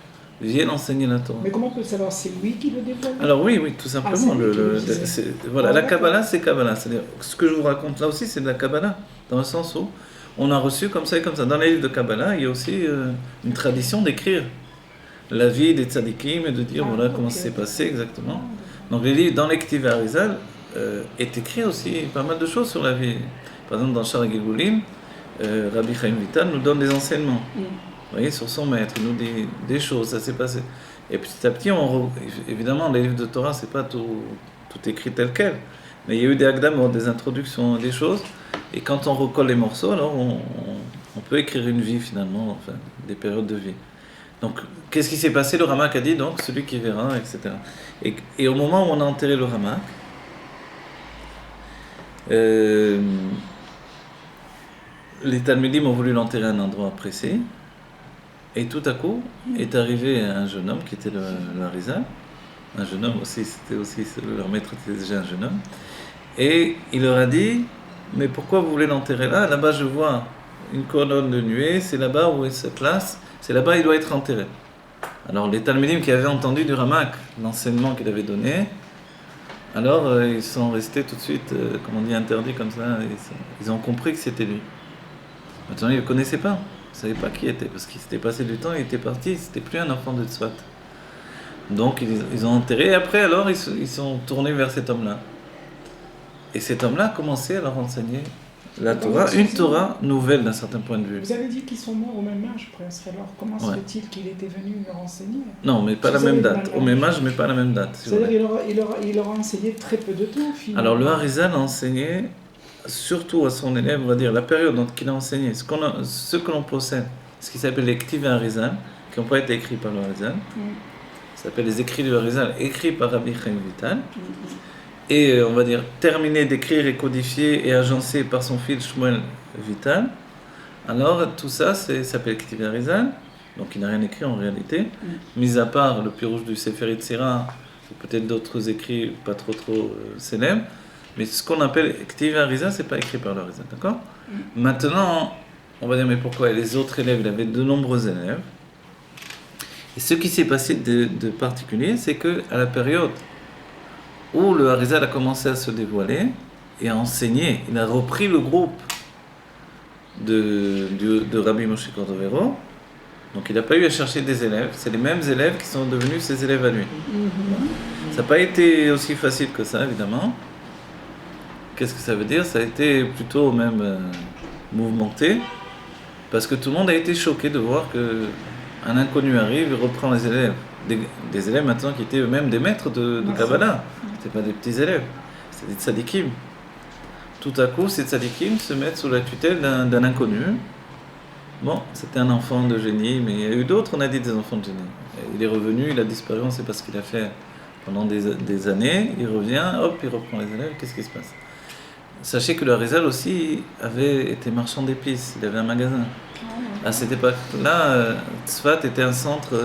viennent enseigner la Torah. Mais comment on peut savoir? C'est lui qui le dévoile? Alors oui, tout simplement. c'est lui qui le disait. Voilà, Ah, la d'accord. Kabbalah, c'est Kabbalah. C'est-à-dire, ce que je vous raconte là aussi, c'est de la Kabbalah, dans le sens où on a reçu comme ça et comme ça. Dans les livres de Kabbalah, il y a aussi une tradition d'écrire la vie des tzadikim et de dire Ah, voilà comment ok. ça s'est passé exactement. Donc les livres, dans les Ktiv Harizal, est écrit aussi pas mal de choses sur la vie. Par exemple, dans Shara Gilgulim, Rabbi Chaim Vital nous donne des enseignements. Vous voyez, sur son maître, il nous dit des choses, ça s'est passé. Et petit à petit, évidemment, les livres de Torah, c'est pas tout écrit tel quel. Mais il y a eu des akdamot, des introductions, des choses. Et quand on recolle les morceaux, alors on peut écrire une vie finalement, enfin, des périodes de vie. Donc, qu'est-ce qui s'est passé? Le Ramak a dit, donc, celui qui verra, etc. Et au moment où on a enterré le Ramak, les Talmudim ont voulu l'enterrer à un endroit précis. Et tout à coup, est arrivé un jeune homme qui était le Harizal. Un jeune homme aussi, leur maître était déjà un jeune homme. Et il leur a dit, mais pourquoi vous voulez l'enterrer là? Là-bas, je vois une colonne de nuée, c'est là-bas où il se place, c'est là-bas il doit être enterré. Alors les Talmudim qui avaient entendu du Ramak l'enseignement qu'il avait donné, alors ils sont restés tout de suite, comme on dit, interdits comme ça, ils ont compris que c'était lui. Maintenant, ils ne le connaissaient pas. Ils ne savaient pas qui il était, parce qu'il s'était passé du temps, il était parti, c'était plus un enfant de Tzfat. Donc ils ont enterré, et après alors ils sont tournés vers cet homme-là. Et cet homme-là a commencé à leur enseigner la Torah, une Torah nouvelle d'un certain point de vue. Vous avez dit qu'ils sont morts au même âge, presque. Alors comment se Ouais. fait-il qu'il était venu leur enseigner? Non, mais pas la Vous même avez date. mal Au même âge, mais pas la même date. Si vous voulez. C'est-à-dire il leur a enseigné très peu de temps, finalement. Alors le Harizal a enseigné, surtout à son élève, on va dire, la période dont il a enseigné, ce que l'on possède, ce qui s'appelle les Ktiv Harizal, qui n'ont pas été écrits par le Harizal. Ça s'appelle les écrits du Harizal, écrits par Rabbi Chaim Vital. Et on va dire terminé d'écrire et codifié et agencé par son fils Shmuel Vital. Alors tout ça, ça s'appelle Ktiv Harizal, donc il n'a rien écrit en réalité, mis à part le pirouge du Sefer Yetzira, ou peut-être d'autres écrits pas trop célèbres. Mais ce qu'on appelle Ktiv Harizal, c'est pas écrit par le Harizal, d'accord? Maintenant, on va dire mais pourquoi? Et les autres élèves, il avait de nombreux élèves. Et ce qui s'est passé de particulier, c'est que à la période où le Harizal a commencé à se dévoiler et à enseigner, il a repris le groupe de Rabbi Moshe Cordovero. Donc il n'a pas eu à chercher des élèves, c'est les mêmes élèves qui sont devenus ses élèves à lui. Ça n'a pas été aussi facile que ça, évidemment. Qu'est-ce que ça veut dire? Ça a été plutôt même mouvementé, parce que tout le monde a été choqué de voir qu'un inconnu arrive et reprend les élèves. Des élèves maintenant qui étaient eux-mêmes des maîtres de Kabbalah. C'était pas des petits élèves, c'était des tzadikim. Tout à coup, ces tzadikim se mettent sous la tutelle d'un inconnu. Bon, c'était un enfant de génie, mais il y a eu d'autres, on a dit des enfants de génie. Il est revenu, il a disparu, on ne sait pas ce qu'il a fait pendant des années. Il revient, hop, il reprend les élèves, qu'est-ce qui se passe? Sachez que le Harizal aussi avait été marchand d'épices, il avait un magasin. À cette époque-là, Tzfat était un centre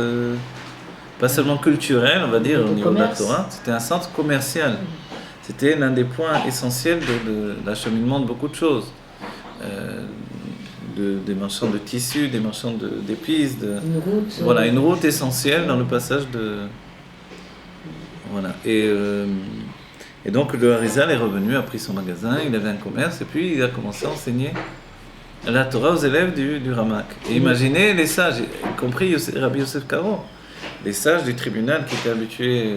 pas seulement culturel, on va dire, au niveau de la Torah, c'était un centre commercial. C'était l'un des points essentiels de l'acheminement de beaucoup de choses. Des marchands de tissus, des marchands d'épices. Une route. Voilà, une route essentielle dans le passage de... Voilà. Et donc le Harizal est revenu, a pris son magasin, il avait un commerce, et puis il a commencé à enseigner la Torah aux élèves du Ramak. Et imaginez les sages, y compris Rabbi Yosef Karo, les sages du tribunal qui étaient habitués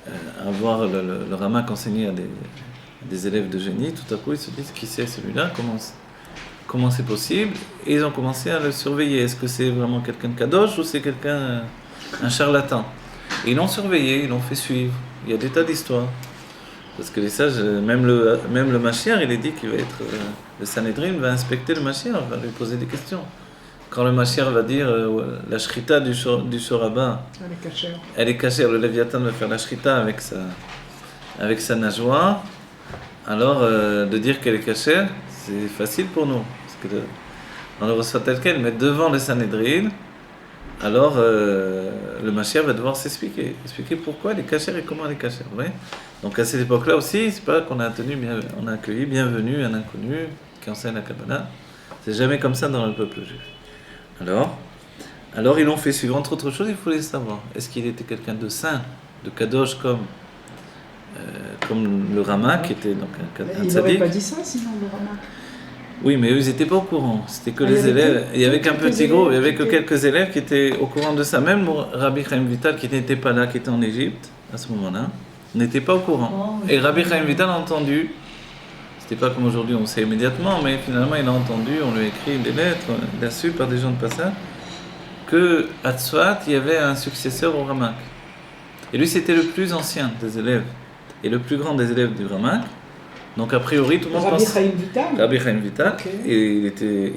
à voir le Ramak enseigner à des élèves de génie, tout à coup ils se disent qui c'est celui-là, comment c'est possible, et ils ont commencé à le surveiller. Est-ce que c'est vraiment quelqu'un de kadosh ou c'est quelqu'un, un charlatan? Et ils l'ont surveillé, ils l'ont fait suivre. Il y a des tas d'histoires. Parce que les sages, même le Mashiach, il est dit qu'il va être. Le Sanhedrin va inspecter le Mashiach, va lui poser des questions. Quand le Mashiach va dire la shrita du Shoraba, elle est cachée, le Léviathan va faire la shrita avec sa nageoire, alors de dire qu'elle est cachée, c'est facile pour nous. Parce que on le reçoit tel quel, mais devant le Sanhedrin, alors le Mashiach va devoir expliquer pourquoi elle est cachée et comment elle est cachée. Vous voyez. Donc à cette époque-là aussi, c'est pas qu'on a accueilli bienvenue un inconnu qui enseigne la Kabbalah. C'est jamais comme ça dans le peuple juif. Alors ils l'ont fait suivre. Entre autres choses, il faut les savoir. Est-ce qu'il était quelqu'un de saint, de kadosh comme le Rama, qui était donc un Il tzaddik. n'aurait pas dit ça sinon, le Rama. Oui, mais eux, ils n'étaient pas au courant. C'était que les élèves. Il y avait qu'un petit groupe, il y avait que quelques élèves qui étaient au courant de ça. Même Rabbi Chaim Vital, qui n'était pas là, qui était en Égypte, à ce moment-là, n'était pas au courant. Et Rabbi Chaim Vital a entendu. C'était pas comme aujourd'hui, on sait immédiatement, mais finalement, il a entendu, on lui a écrit des lettres, il a su par des gens de passage, qu'à Tzfat, il y avait un successeur au Ramak. Et lui, c'était le plus ancien des élèves, et le plus grand des élèves du Ramak. Donc, a priori, tout le monde pensait... Rabbi Chaim Vital. Okay. Et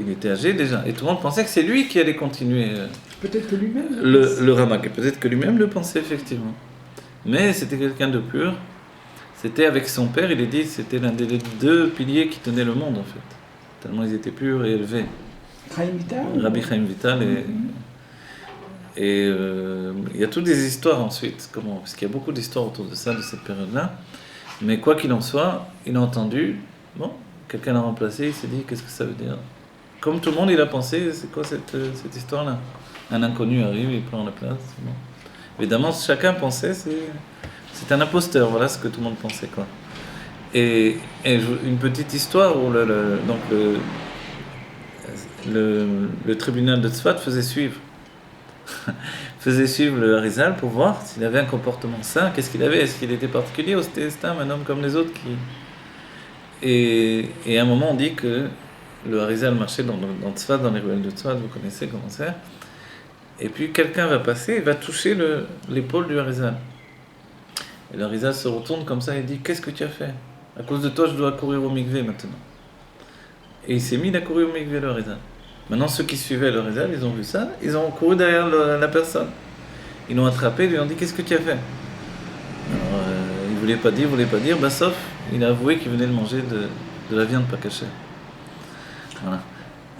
il était âgé déjà. Et tout le monde pensait que c'est lui qui allait continuer peut-être que lui-même le Ramak. Et peut-être que lui-même le pensait, effectivement. Mais c'était quelqu'un de pur. C'était avec son père, il est dit, c'était l'un des deux piliers qui tenaient le monde, en fait. Tellement ils étaient purs et élevés. Rabbi Chaim Vital. Et il y a toutes des histoires ensuite, parce qu'il y a beaucoup d'histoires autour de ça, de cette période-là. Mais quoi qu'il en soit, il a entendu, quelqu'un l'a remplacé, il s'est dit, qu'est-ce que ça veut dire? Comme tout le monde, il a pensé, c'est quoi cette histoire-là? Un inconnu arrive, il prend la place. Bon. Évidemment, chacun pensait, c'est un imposteur, voilà ce que tout le monde pensait, quoi. Et une petite histoire où le tribunal de Tzfat faisait suivre le Harizal pour voir s'il avait un comportement sain, qu'est-ce qu'il avait, est-ce qu'il était particulier ou c'était un homme comme les autres et à un moment on dit que le Harizal marchait dans Tzfat, dans les ruelles de Tzfat, vous connaissez comment c'est, et puis quelqu'un va passer et va toucher l'épaule du Harizal. Et le Harizal se retourne comme ça et dit, qu'est-ce que tu as fait? À cause de toi je dois courir au mikvé maintenant. Et il s'est mis à courir au mikvé, le Harizal. Maintenant, ceux qui suivaient le Harizal, ils ont vu ça, ils ont couru derrière la personne. Ils l'ont attrapé, ils lui ont dit, qu'est-ce que tu as fait? Alors, il voulait pas dire, sauf, il a avoué qu'il venait de manger de la viande pas cachée. Voilà.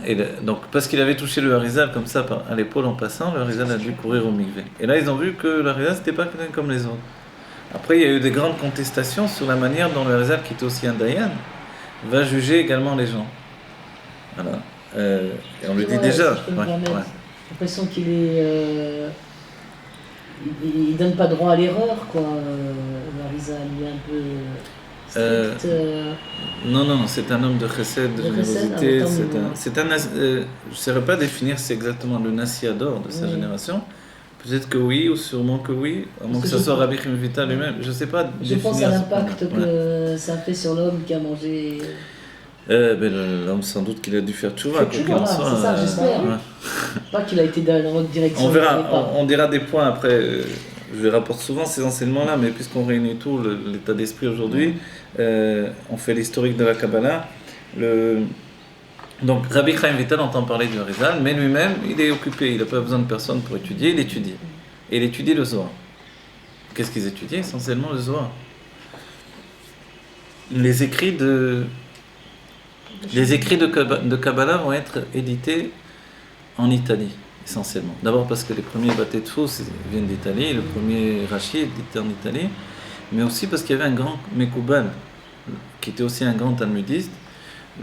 Et donc, parce qu'il avait touché le Harizal comme ça, à l'épaule en passant, le Harizal a dû courir au mikvé. Et là, ils ont vu que le Harizal, c'était pas quelqu'un comme les autres. Après, il y a eu des grandes contestations sur la manière dont le Harizal, qui était aussi un Dayan, va juger également les gens. Voilà. Et on le dit déjà. J'ai l'impression qu'il est. Il donne pas droit à l'erreur, quoi. Harizal, il est un peu strict. Non, c'est un homme de chesed, de générosité. Je ne saurais pas définir si c'est exactement le Nassiador de sa génération. Peut-être que oui, ou sûrement que oui, à moins que ce soit Rabbi Chaim Vital lui-même. Je ne sais pas définir. Je pense à l'impact que ça fait sur l'homme qui a mangé. L'homme, sans doute qu'il a dû faire tchouva, quoi qu'il en soit. C'est ça, j'espère. Pas qu'il a été dans l'autre direction. On verra, on dira des points après. Je rapporte souvent ces enseignements-là, mais puisqu'on réunit tout l'état d'esprit aujourd'hui, on fait l'historique de la Kabbalah. Donc Rabbi Chaim Vital entend parler du Harizal, mais lui-même, il est occupé, il n'a pas besoin de personne pour étudier, il étudie. Et il étudie le Zohar. Qu'est-ce qu'ils étudient? Essentiellement le Zohar. Les écrits de Kabbalah vont être édités en Italie, essentiellement. D'abord parce que les premiers Baté de Fous viennent d'Italie, le premier Rashi est édité en Italie, mais aussi parce qu'il y avait un grand Mekoubal, qui était aussi un grand talmudiste,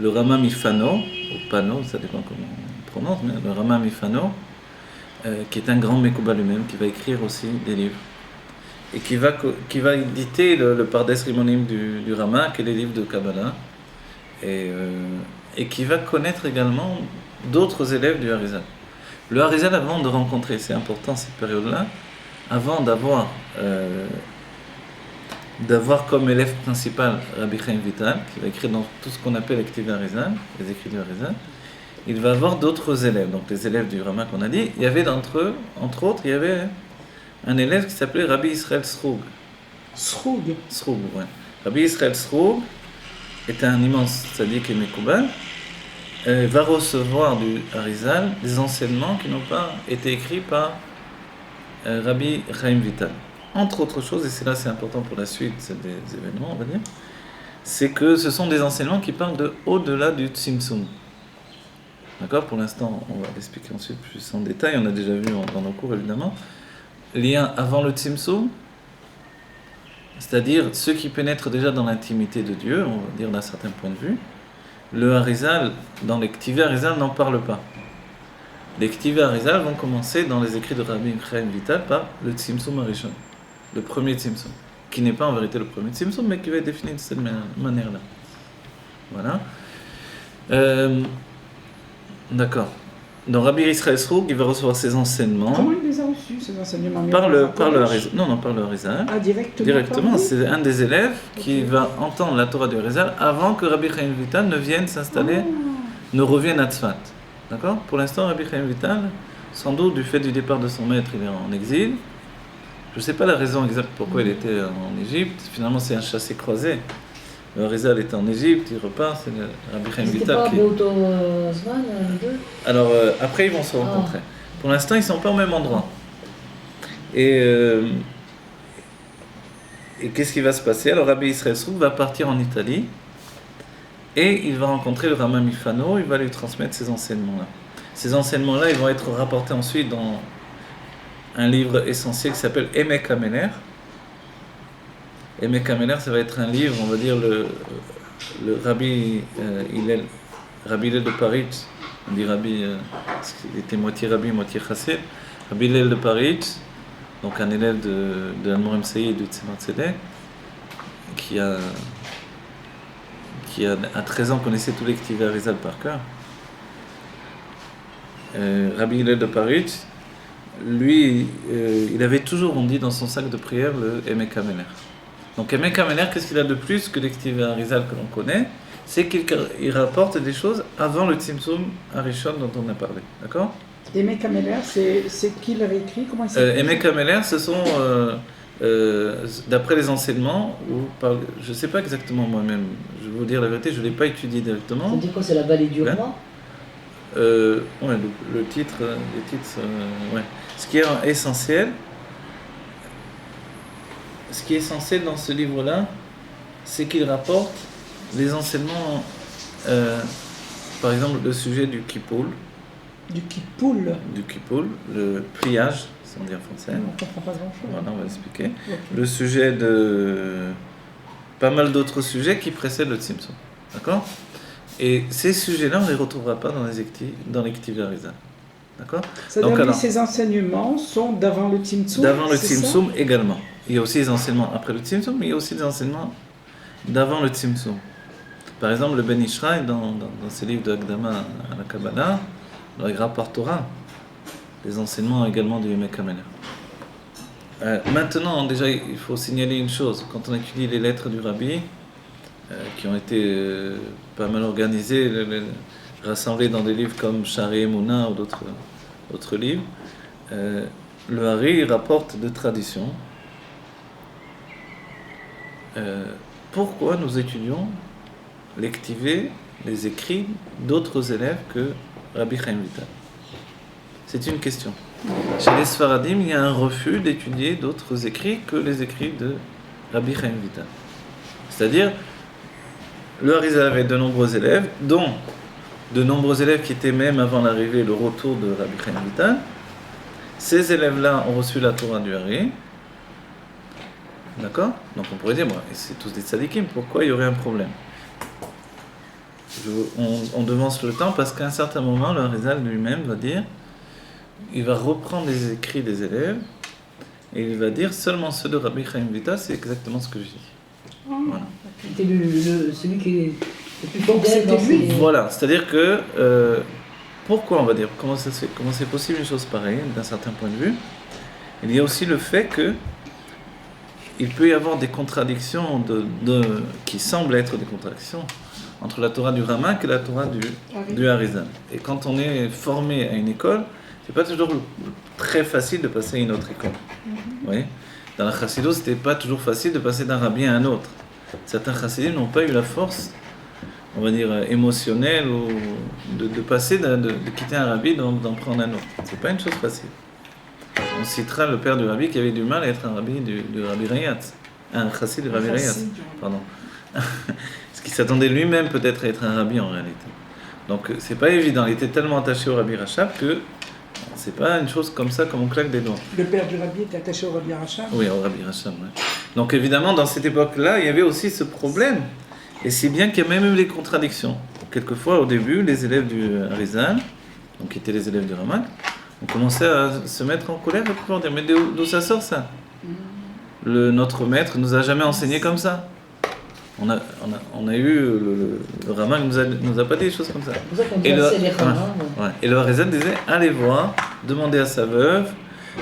le Rama Mifano, ou Pano, ça dépend comment on prononce, mais le Rama Mifano, qui est un grand Mekoubal lui-même, qui va écrire aussi des livres, et qui va éditer le Pardes Rimonim du Rama, qui est les livres de Kabbalah, et qui va connaître également d'autres élèves du Harizal. Le Harizal, avant de rencontrer, c'est important cette période-là, avant d'avoir comme élève principal Rabbi Chaim Vital, qui va écrire dans tout ce qu'on appelle les Ktiv Harizal, les écrits du Harizal, il va avoir d'autres élèves, donc les élèves du Rama qu'on a dit. Il y avait d'entre eux, entre autres, il y avait un élève qui s'appelait Rabbi Israël Sroug. Sroug, ouais. Rabbi Israël Sroug est un immense tzaddik et Mekoubal, va recevoir du Harizal des enseignements qui n'ont pas été écrits par Rabbi Chaim Vital. Entre autres choses, et c'est important pour la suite des événements, on va dire, c'est que ce sont des enseignements qui parlent de au-delà du Tzimtzum. D'accord ? Pour l'instant, on va l'expliquer ensuite plus en détail, on a déjà vu dans nos cours évidemment. Lien avant le Tzimtzum, c'est-à-dire ceux qui pénètrent déjà dans l'intimité de Dieu, on va dire d'un certain point de vue. Le Harizal, dans les Ktivei Harizal, n'en parle pas. Les Ktivei Harizal vont commencer dans les écrits de Rabbi Chaim Vital par le Tzimtzum Harishon, le premier Tzimtzum, qui n'est pas en vérité le premier Tzimtzum, mais qui va être défini de cette manière-là. Voilà. D'accord. Donc Rabbi Israël Sroug, il va recevoir ses enseignements. Comment il les a reçus, ces enseignements? Par le Harizal. Non, par le Harizal. Ah, directement. Directement, c'est un des élèves qui va entendre la Torah du Harizal avant que Rabbi Chaim Vital ne vienne s'installer, ne revienne à Tzfat. D'accord ? Pour l'instant, Rabbi Chaim Vital, sans doute du fait du départ de son maître, il est en exil. Je ne sais pas la raison exacte pourquoi il était en Égypte. Finalement, c'est un chassé-croisé. Le Harizal était en Égypte, il repart, c'est le Rabbi Chaim Vital qui... C'était pas Beoto Zman, les deux ? Alors, après, ils vont se rencontrer. Pour l'instant, ils ne sont pas au même endroit. Et qu'est-ce qui va se passer ? Alors, Rabbi Israël Sroug va partir en Italie et il va rencontrer le Rama Mifano, il va lui transmettre ces enseignements-là. Ces enseignements-là, ils vont être rapportés ensuite dans un livre essentiel qui s'appelle Emek HaMeler. Emek HaMeler, ça va être un livre, on va dire, le Rabbi Hillel de Paris, on dit Rabbi, parce qu'il était moitié Rabbi, moitié Chassid, Rabbi Hillel de Paris, donc un élève de l'Admor Saïd et du Tzemar Tzedek, qui à 13 ans connaissait tous les Ktivei Harizal par cœur. Rabbi Hillel de Paris, lui, il avait toujours, on dit, dans son sac de prière le Emek HaMeler. Donc Emek HaMeler, qu'est-ce qu'il a de plus que les Ktivei Harizal que l'on connaît ? C'est qu'il rapporte des choses avant le Tzimtzum Harishon dont on a parlé. D'accord ? Emek HaMeler, c'est qui l'avait écrit? Comment il s'appelle? Emek HaMeler, ce sont, d'après les enseignements, je ne sais pas exactement moi-même, je vais vous dire la vérité, je ne l'ai pas étudié directement. Ça dit quoi? C'est la vallée du roi? Ouais, le titre, les titres, ouais. Ce qui est essentiel dans ce livre-là, c'est qu'il rapporte les enseignements, par exemple le sujet du Kippoul. Du Kippoul. Du Kippoul, le pliage, si on dit en français. On ne comprend pas grand-chose. Voilà, on va expliquer. Okay. Le sujet de pas mal d'autres sujets qui précèdent le Tzimtzum. D'accord ? Et ces sujets-là, on ne les retrouvera pas dans les Ktivei Harizal. D'accord ? C'est-à-dire que ces enseignements sont d'avant le Tzimtzum. D'avant le Tzimtzum également. Il y a aussi des enseignements après le Tzimtzum, mais il y a aussi des enseignements d'avant le Tzimtzum. Par exemple, le Ben Ishraï, dans ses livres de Hakdama à la Kabbalah, dans la Gra Torah, des enseignements également du Emek HaMeler. Maintenant, déjà, il faut signaler une chose. Quand on étudie les lettres du Rabbi, qui ont été pas mal organisées, rassemblées dans des livres comme Sha'arei Emunah ou d'autres livres, le Hari rapporte de tradition. Pourquoi nous étudions les Ktivei, les écrits d'autres élèves que Rabbi Chaim Vital? C'est une question. Chez les Sfaradim, il y a un refus d'étudier d'autres écrits que les écrits de Rabbi Chaim Vital. C'est-à-dire, le Harizal avait de nombreux élèves, dont de nombreux élèves qui étaient même avant l'arrivée et le retour de Rabbi Chaim Vital. Ces élèves-là ont reçu la Torah du Hari. D'accord ? Donc on pourrait dire, c'est tous des tzadikim, pourquoi il y aurait un problème ? On devance le temps parce qu'à un certain moment, le Harizal lui-même va dire, il va reprendre les écrits des élèves et il va dire seulement ceux de Rabbi Chaim Vital, c'est exactement ce que je dis. Voilà. C'était celui qui est le plus fidèle dans ses... Voilà, c'est-à-dire que pourquoi on va dire, comment c'est possible une chose pareille d'un certain point de vue? Il y a aussi le fait que il peut y avoir des contradictions qui semblent être des contradictions entre la Torah du Ramak et la Torah du Harizal. Et quand on est formé à une école, c'est pas toujours très facile de passer à une autre école. Vous voyez ? Dans la Chassidut, c'était pas toujours facile de passer d'un rabbi à un autre. certains chassidim n'ont pas eu la force, on va dire, émotionnelle ou de passer, de quitter un rabbi, d'en prendre un autre. C'est pas une chose facile. On citera le père du rabbi qui avait du mal à être un rabbi du rabbi Rayatz, un chassid du rabbi Rayatz, pardon. Parce qu'il s'attendait lui-même peut-être à être un rabbi en réalité. Donc c'est pas évident, il était tellement attaché au rabbi Rachab que c'est pas une chose comme ça, comme on claque des doigts. Le père du rabbi était attaché au rabbi Rachab? Oui, au rabbi Rachab, oui. Donc évidemment, dans cette époque-là, il y avait aussi ce problème. Et si bien qu'il y a même eu des contradictions. Quelquefois, au début, les élèves du Harizal, donc qui étaient les élèves du Ramak, ont commencé à se mettre en colère et pouvoir dire mais d'où ça sort ça? Notre maître nous a jamais enseigné comme ça. On a eu le Ramak nous a pas dit des choses comme ça. C'est pour ça qu'on dit assez les Ramak. Ouais. Et le Harizal disait allez voir, demandez à sa veuve,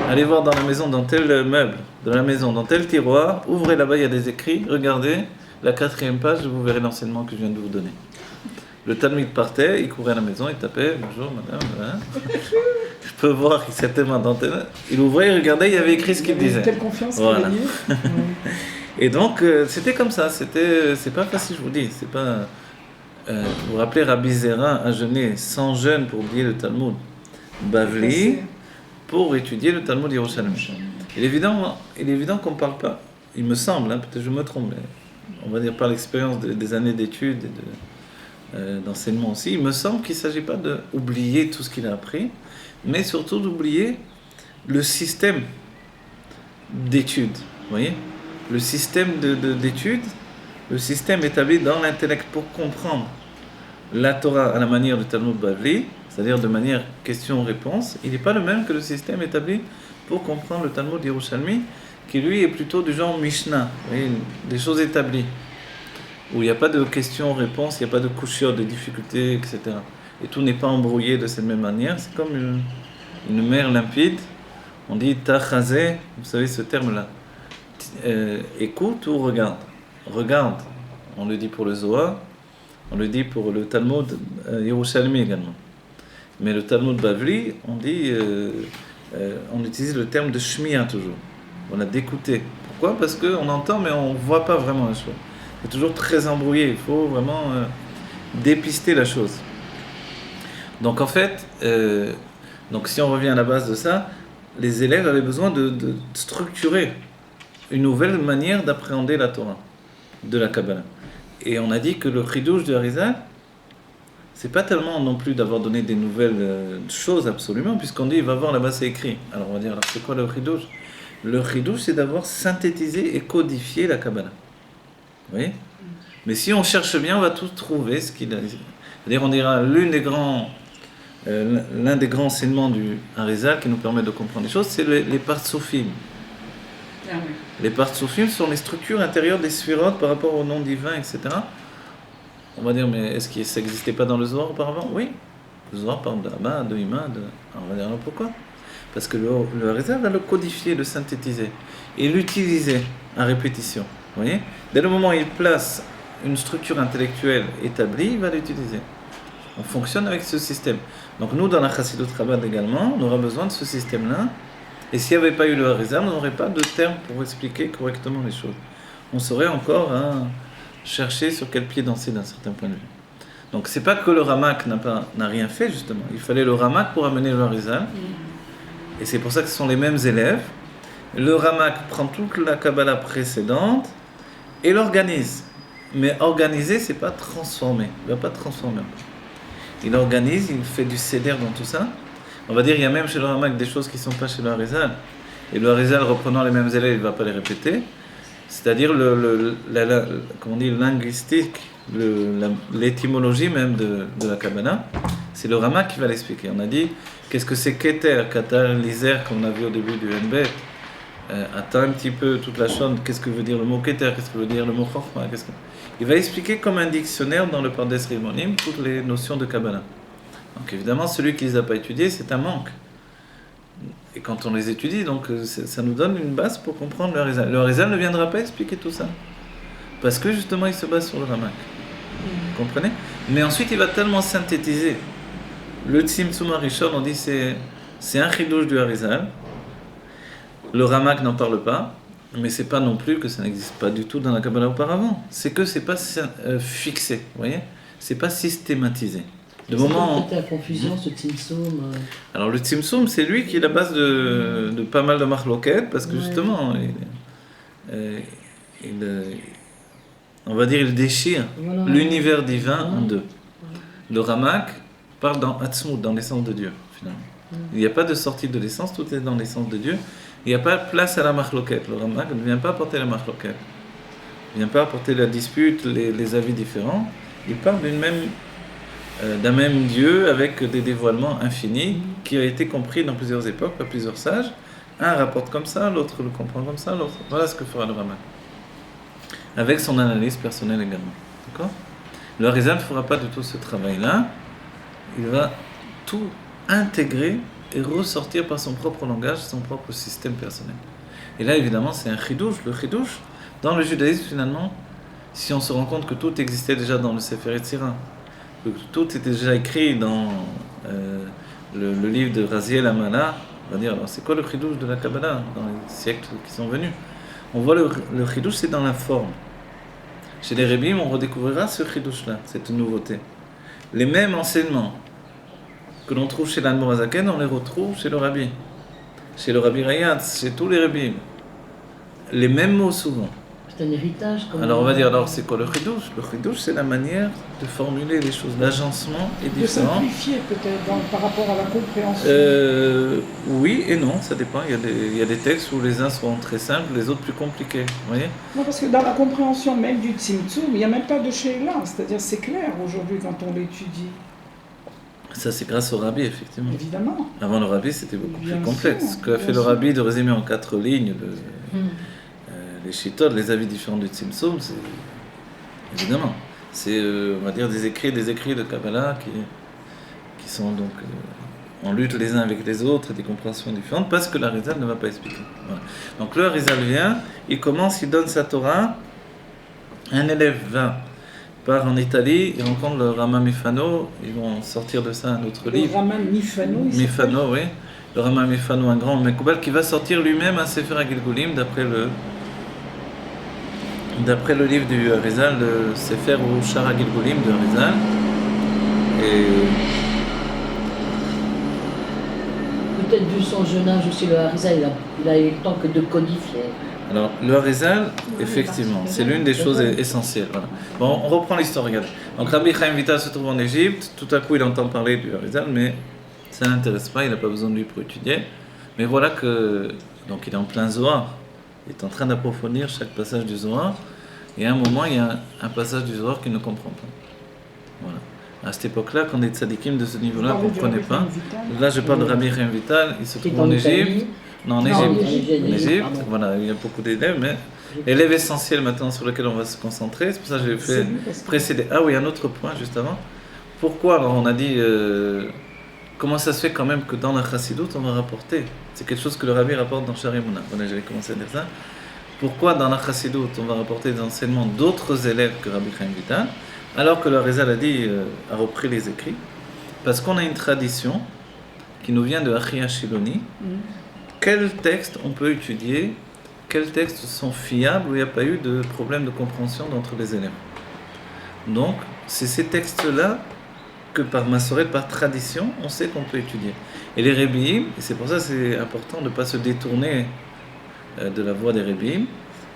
allez voir dans la maison, dans tel meuble, dans la maison, dans tel tiroir, ouvrez là-bas, il y a des écrits, regardez la 4e page, vous verrez l'enseignement que je viens de vous donner. Le Talmud partait, il courait à la maison, il tapait, bonjour madame, voilà. Je peux voir qu'il s'est tellement denté. Il ouvrait, il regardait, il y avait écrit ce qu'il disait. Telle confiance voilà. qu'il avait. Et donc, c'était comme ça, c'est pas facile, je vous dis, c'est pas... vous vous rappelez, Rabbi Zera a jeûné 100 jeûnes pour oublier le Talmud Bavli, pour étudier le Talmud Yerushalmi. Il est évident qu'on ne parle pas, il me semble, hein, peut-être je me trompe, mais on va dire par l'expérience des années d'études et d'enseignement aussi, il me semble qu'il ne s'agit pas d'oublier tout ce qu'il a appris, mais surtout d'oublier le système d'études, vous voyez ? Le système d'études, le système établi dans l'intellect pour comprendre la Torah à la manière du Talmud Bavli, c'est-à-dire de manière question-réponse, il n'est pas le même que le système établi pour comprendre le Talmud Yerushalmi, qui lui est plutôt du genre Mishnah, vous voyez, des choses établies, où il n'y a pas de questions-réponses, il n'y a pas de couchures, de difficultés, etc. Et tout n'est pas embrouillé de cette même manière, c'est comme une mer limpide, on dit Tachazé, vous savez ce terme-là, écoute ou regarde. Regarde, on le dit pour le Zohar, on le dit pour le Talmud Yerushalmi également. Mais le Talmud Bavli, on dit, on utilise le terme de shmiya toujours. On a d'écouter. Pourquoi? Parce qu'on entend mais on ne voit pas vraiment la chose. C'est toujours très embrouillé, il faut vraiment dépister la chose. Donc en fait, donc si on revient à la base de ça, les élèves avaient besoin de structurer une nouvelle manière d'appréhender la Torah, de la Kabbalah. Et on a dit que le chidouche du Harizal, c'est pas tellement non plus d'avoir donné des nouvelles choses absolument, puisqu'on dit il va voir là-bas c'est écrit. Alors on va dire alors c'est quoi le chidouche? Le chidouche c'est d'avoir synthétisé et codifié la Kabbalah. Vous voyez? Mais si on cherche bien, on va tout trouver ce qu'il a dit. C'est-à-dire on dira l'un des grands enseignements du Harizal qui nous permet de comprendre les choses, c'est les partsoufim. Ah oui. Les partsoufim sont les structures intérieures des sphirotes par rapport au nom divin, etc. On va dire, mais est-ce que ça n'existait pas dans le Zohar auparavant? Oui. Le Zohar parle d'Abba, de Ima, Alors on va dire, alors pourquoi? Parce que le Harizal va le codifier, le synthétiser et l'utiliser à répétition. Vous voyez? Dès le moment où il place une structure intellectuelle établie, il va l'utiliser. On fonctionne avec ce système. Donc nous, dans la Chassidut Chabad également, on aura besoin de ce système-là. Et s'il n'y avait pas eu le Harizal, on n'aurait pas de terme pour expliquer correctement les choses. On saurait encore chercher sur quel pied danser d'un certain point de vue. Donc c'est pas que le Ramak n'a rien fait justement. Il fallait le Ramak pour amener le Harizal. Et c'est pour ça que ce sont les mêmes élèves. Le Ramak prend toute la Kabbalah précédente et l'organise. Mais organiser, c'est pas transformer. Il ne va pas transformer. Il organise, il fait du céder dans tout ça. On va dire il y a même chez le Ramak des choses qui ne sont pas chez le Harizal. Et le Harizal, reprenant les mêmes élèves, il ne va pas les répéter. C'est-à-dire comment on dit, linguistique, l'étymologie même de la Kabbalah, c'est le Ramak qui va l'expliquer. On a dit, qu'est-ce que c'est Keter, Kataliser, comme on a vu au début du Nbet, atteint un petit peu toute la chose, qu'est-ce que veut dire le mot Keter, qu'est-ce que veut dire le mot Chokhmah, il va expliquer comme un dictionnaire dans le Pardes Rimonim toutes les notions de Kabbalah. Donc évidemment, celui qui ne les a pas étudiés, c'est un manque. Et quand on les étudie, donc ça nous donne une base pour comprendre le Harizal. Le Harizal ne viendra pas expliquer tout ça. Parce que justement, il se base sur le Ramak. Vous comprenez? Mais ensuite, il va tellement synthétiser. Le Tzimtzum Rishon, on dit c'est un chidouche du Harizal. Le Ramak n'en parle pas. Mais c'est pas non plus que ça n'existe pas du tout dans la Kabbalah auparavant. C'est que c'est pas fixé, vous voyez. C'est pas systématisé. De moment. C'est la confusion, ce Tzimtzum. Alors le Tzimtzum, c'est lui qui est la base de pas mal de marloquettes, parce que justement, on va dire, il déchire l'univers divin en deux. Le Ramak parle dans Atzmut, dans l'essence de Dieu, finalement. Il n'y a pas de sortie de l'essence, tout est dans l'essence de Dieu. Il n'y a pas de place à la marloquette. Le Ramak ne vient pas apporter la marloquette. Il ne vient pas apporter la dispute, les avis différents. Il parle d'un même Dieu avec des dévoilements infinis qui a été compris dans plusieurs époques par plusieurs sages. Un rapporte comme ça, l'autre le comprend comme ça, l'autre. Voilà ce que fera le Ramak. Avec son analyse personnelle également. D'accord ? Le Harizal ne fera pas du tout ce travail-là. Il va tout intégrer et ressortir par son propre langage, son propre système personnel. Et là, évidemment, c'est un chidouche. Le chidouche, dans le judaïsme, finalement, si on se rend compte que tout existait déjà dans le Sefer Yetzirah, que tout était déjà écrit dans le livre de Raziel Amala, on va dire, alors c'est quoi le chidouche de la Kabbalah dans les siècles qui sont venus ? On voit le chidouche, c'est dans la forme. Chez les Rébim, on redécouvrira ce chidouche-là, cette nouveauté. Les mêmes enseignements que l'on trouve chez l'Admor Hazaken, on les retrouve chez le Rabbi. Chez le Rabbi Rayatz, chez tous les Rébim. Les mêmes mots souvent. C'est un héritage. Alors on va dire, alors c'est quoi le chidouche ? Le chidouche, c'est la manière de formuler les choses. L'agencement est différent. De simplifier peut-être par rapport à la compréhension. Oui et non, ça dépend. Il y a des textes où les uns sont très simples, les autres plus compliqués. Vous voyez ? Non, parce que dans la compréhension même du Tzimtzum, il n'y a même pas de Sheila. C'est-à-dire c'est clair aujourd'hui quand on l'étudie. Ça, c'est grâce au Rabbi, effectivement. Évidemment. Avant le Rabbi, c'était beaucoup Bien plus complexe. sûr, Ce qu'a fait le Rabbi de résumer en 4 lignes les chittot, les avis différents du Tzimtzum, c'est évidemment. C'est, on va dire, des écrits de Kabbalah qui sont donc en lutte les uns avec les autres, des compréhensions différentes, parce que l'Arizal ne va pas expliquer. Voilà. Donc le Arizal vient, il commence, il donne sa Torah, un élève part en Italie, il rencontre le Rama Mifano, ils vont sortir de ça un autre livre. Le Rama Mifano, Mifano, oui. Le Rama Mifano, un grand Mekoubal, qui va sortir lui-même un Sefer HaGilgulim d'après le livre du Arizal, le Sefer ou Shar HaGilgulim du Arizal. Et peut-être vu son jeune âge aussi, le Harizal, il a eu le temps que de codifier. Alors, le Harizal, effectivement, c'est l'une des choses essentielles. Voilà. Bon, on reprend l'histoire, regardez. Donc, Rabbi Chaim Vital se trouve en Égypte, tout à coup il entend parler du Harizal, mais ça ne l'intéresse pas, il n'a pas besoin de lui pour étudier. Mais voilà que, donc il est en plein Zohar, il est en train d'approfondir chaque passage du Zohar, et à un moment, il y a un passage du Zohar qu'il ne comprend pas. Voilà. À cette époque-là, quand des tzadikim de ce niveau-là ne comprenaient pas, là je parle de Rabbi Chaim Vital, il se trouve en Égypte. Non, en Égypte, voilà, il y a beaucoup d'élèves, mais l'élève essentiel maintenant sur lequel on va se concentrer, c'est pour ça que j'ai fait précéder. Ah oui, un autre point juste avant. Pourquoi, alors on a dit, comment ça se fait quand même que dans la Chassidut on va rapporter, c'est quelque chose que le Rabbi rapporte dans Shar Emunah, voilà, j'avais commencé à dire ça. Pourquoi dans la Chassidut on va rapporter des enseignements d'autres élèves que Rabbi Chaim Vital, alors que le Harizal a repris les écrits? Parce qu'on a une tradition qui nous vient de Achia Shiloni. Quels textes on peut étudier, quels textes sont fiables où il n'y a pas eu de problème de compréhension entre les élèves. Donc, c'est ces textes-là que par Massoret, par tradition, on sait qu'on peut étudier. Et les Rébim, et c'est pour ça que c'est important de ne pas se détourner de la voie des Rébim,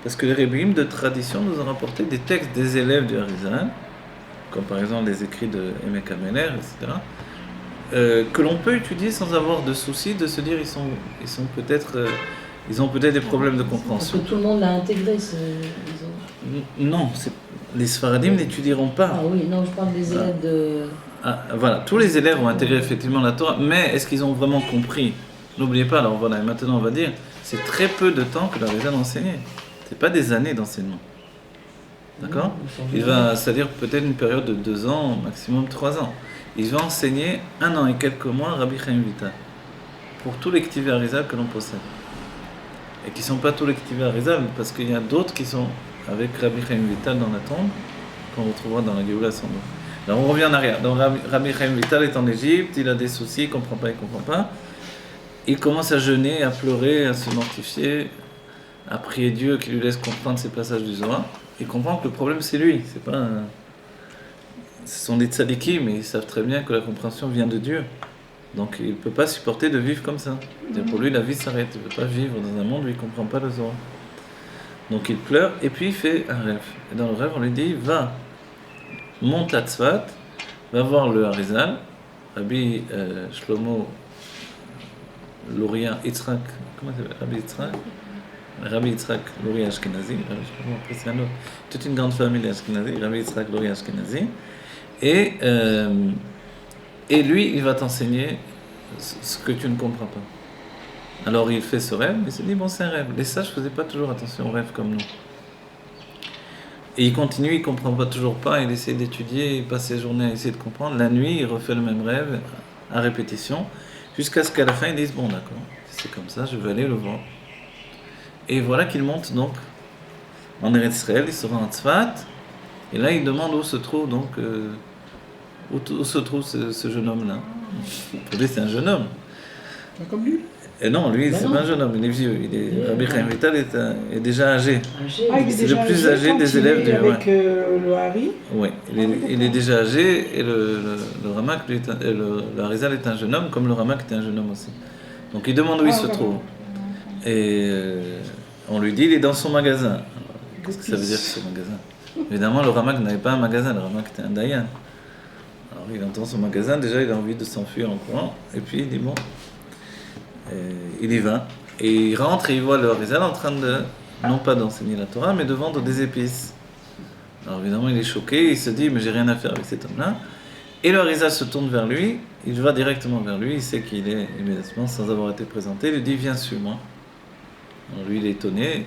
parce que les Rébim de tradition nous ont rapporté des textes des élèves du Harizal, comme par exemple les écrits de Emek Amener, etc., que l'on peut étudier sans avoir de soucis de se dire ils ont peut-être des problèmes de compréhension. Parce que tout le monde l'a intégré, Non, les Sfaradim n'étudieront pas. Ah oui, non, je parle des élèves de... Voilà, tous les élèves ont intégré effectivement la Torah, mais est-ce qu'ils ont vraiment compris? N'oubliez pas, alors voilà, et maintenant on va dire, c'est très peu de temps que la Harizal enseignait. C'est pas des années d'enseignement. D'accord? C'est-à-dire peut-être une période de 2 ans, maximum 3 ans. Il va enseigner 1 an et quelques mois Rabbi Chaim Vital pour tous les Ktivei Harizal que l'on possède. Et qui ne sont pas tous les Ktivei Harizal, parce qu'il y a d'autres qui sont avec Rabbi Chaim Vital dans la tombe, qu'on retrouvera dans la Géoula sans doute. Alors on revient en arrière. Donc Rabbi Chaim Vital est en Égypte, il a des soucis, il ne comprend pas. Il commence à jeûner, à pleurer, à se mortifier à prier Dieu qui lui laisse comprendre ces passages du Zohar, il comprend que le problème c'est lui, c'est pas ce sont des tzadikim, mais ils savent très bien que la compréhension vient de Dieu. Donc il ne peut pas supporter de vivre comme ça. C'est-à-dire, pour lui, la vie s'arrête. Il ne peut pas vivre dans un monde où il ne comprend pas le Zohar. Donc il pleure et puis il fait un rêve. Et dans le rêve, on lui dit, va, monte à Tzfat, va voir le Harizal, Rabbi Shlomo Luria Yitzhak, comment ça s'appelle Rabbi Yitzhak Luria Ashkenazi, Rabbi Shlomo, après c'est un autre, toute une grande famille Ashkenazi, Rabbi Yitzhak Luria Ashkenazi, et lui, il va t'enseigner ce que tu ne comprends pas. Alors il fait ce rêve, il se dit, bon c'est un rêve. Les sages ne faisaient pas toujours attention aux rêves comme nous. Et il continue, il ne comprend pas toujours pas, il essaie d'étudier, il passe ses journées à essayer de comprendre. La nuit, il refait le même rêve à répétition, jusqu'à ce qu'à la fin, ils disent, bon d'accord, c'est comme ça, je vais aller le voir. Et voilà qu'il monte donc en Eretz Israël, il se rend à Tzfat, et là il demande où se trouve donc, où se trouve ce jeune homme-là. Pour lui, c'est un jeune homme. Pas comme lui. Et non, lui, c'est pas un jeune homme, il est vieux. Rabbi Chaim Vital est déjà âgé. Ah, il est C'est déjà le plus âgé âgé des élèves du avec le Hari. Oui, il est déjà âgé et le Ramak, lui, le Harizal est un jeune homme, comme le Ramak était un jeune homme aussi. Donc il demande où il se trouve. Et on lui dit, il est dans son magasin. Alors, qu'est-ce que ça veut dire, ce magasin? Évidemment, le Ramak n'avait pas un magasin, le Ramak était un Dayan. Alors il entend son magasin, déjà il a envie de s'enfuir en courant, et puis il dit bon, il y va, et il rentre et il voit le Harizal en train de, non pas d'enseigner la Torah, mais de vendre des épices. Alors évidemment il est choqué, il se dit mais j'ai rien à faire avec cet homme-là, et le Harizal se tourne vers lui, il va directement vers lui, il sait qu'il est immédiatement, sans avoir été présenté, il lui dit viens suis-moi. Alors lui il est étonné,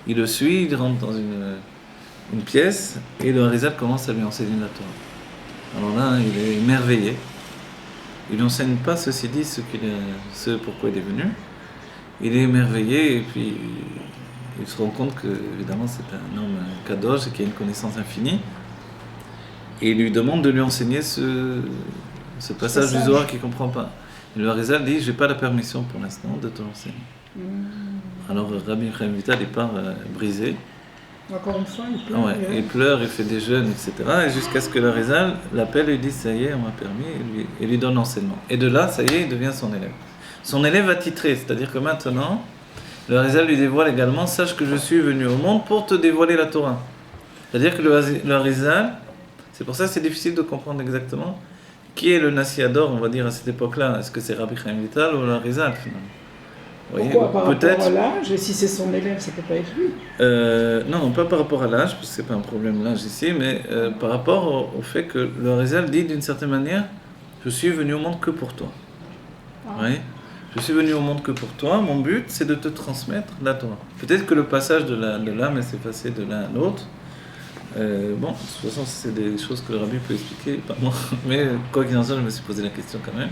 il le suit, il rentre dans une pièce, et le Harizal commence à lui enseigner la Torah. Alors là, il est émerveillé. Il ne lui enseigne pas, ceci dit, ce pourquoi il est venu. Il est émerveillé et puis il se rend compte que, évidemment, c'est un homme kadosh et qu'il a une connaissance infinie. Et il lui demande de lui enseigner ce passage du Zohar qu'il ne comprend pas. Et le Harizal dit, je n'ai pas la permission pour l'instant de te l'enseigner. Alors Rabbi Chaim Vital, il part brisé. Encore une fois, il pleure. Ouais, il pleure, il fait des jeûnes, etc. Et jusqu'à ce que le Harizal l'appelle et lui dise ça y est, on m'a permis, et lui donne l'enseignement. Et de là, ça y est, il devient son élève. Son élève attitré, c'est-à-dire que maintenant, le Harizal lui dévoile également, sache que je suis venu au monde pour te dévoiler la Torah. C'est-à-dire que le Harizal, c'est pour ça que c'est difficile de comprendre exactement qui est le Nassiador, on va dire, à cette époque-là. Est-ce que c'est Rabbi Chaim Vital ou le Harizal, finalement? Pourquoi? Par rapport à l'âge, et si c'est son élève, ça peut pas être lui. Non, pas par rapport à l'âge, parce que c'est pas un problème l'âge ici, mais par rapport au fait que le Harizal dit d'une certaine manière, je suis venu au monde que pour toi. Oui. Je suis venu au monde que pour toi, mon but c'est de te transmettre la Torah. Peut-être que le passage de l'âme s'est passé de l'un à l'autre. Bon, de toute façon, c'est des choses que le rabbi peut expliquer, pas moi, mais quoi qu'il en soit, je me suis posé la question quand même.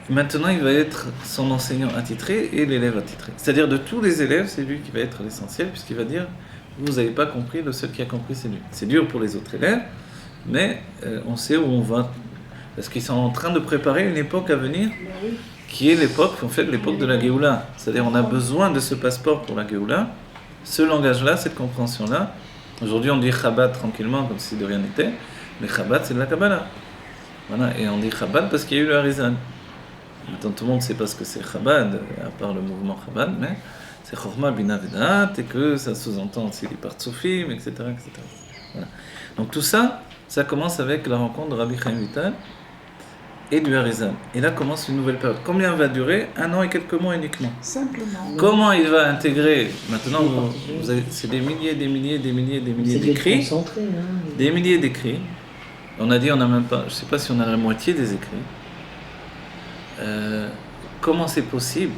Maintenant, il va être son enseignant attitré et l'élève attitré. C'est-à-dire, de tous les élèves, c'est lui qui va être l'essentiel, puisqu'il va dire, vous n'avez pas compris, le seul qui a compris, c'est lui. C'est dur pour les autres élèves, mais on sait où on va. Parce qu'ils sont en train de préparer une époque à venir, qui est l'époque, en fait, l'époque de la Géoula. C'est-à-dire, on a besoin de ce passeport pour la Géoula, ce langage-là, cette compréhension-là. Aujourd'hui, on dit Chabad tranquillement, comme si de rien n'était, mais Chabad, c'est de la Kabbalah. Voilà, et on dit Chabad parce qu'il y a eu le Harizal. Maintenant, tout le monde ne sait pas ce que c'est Chabad, à part le mouvement Chabad, mais c'est Chokhmah Bina Vedat, et que ça sous-entend aussi les Partsofim, etc., etc. Voilà. Donc tout ça, ça commence avec la rencontre de Rabbi Chaim Vital et du Harizal. Et là commence une nouvelle période. Combien va durer? 1 an et quelques mois uniquement. Simplement. Comment il va intégrer? Maintenant, c'est des milliers d'écrits. Des milliers d'écrits. On a dit, on n'a même pas, je ne sais pas si on a la moitié des écrits. Comment c'est possible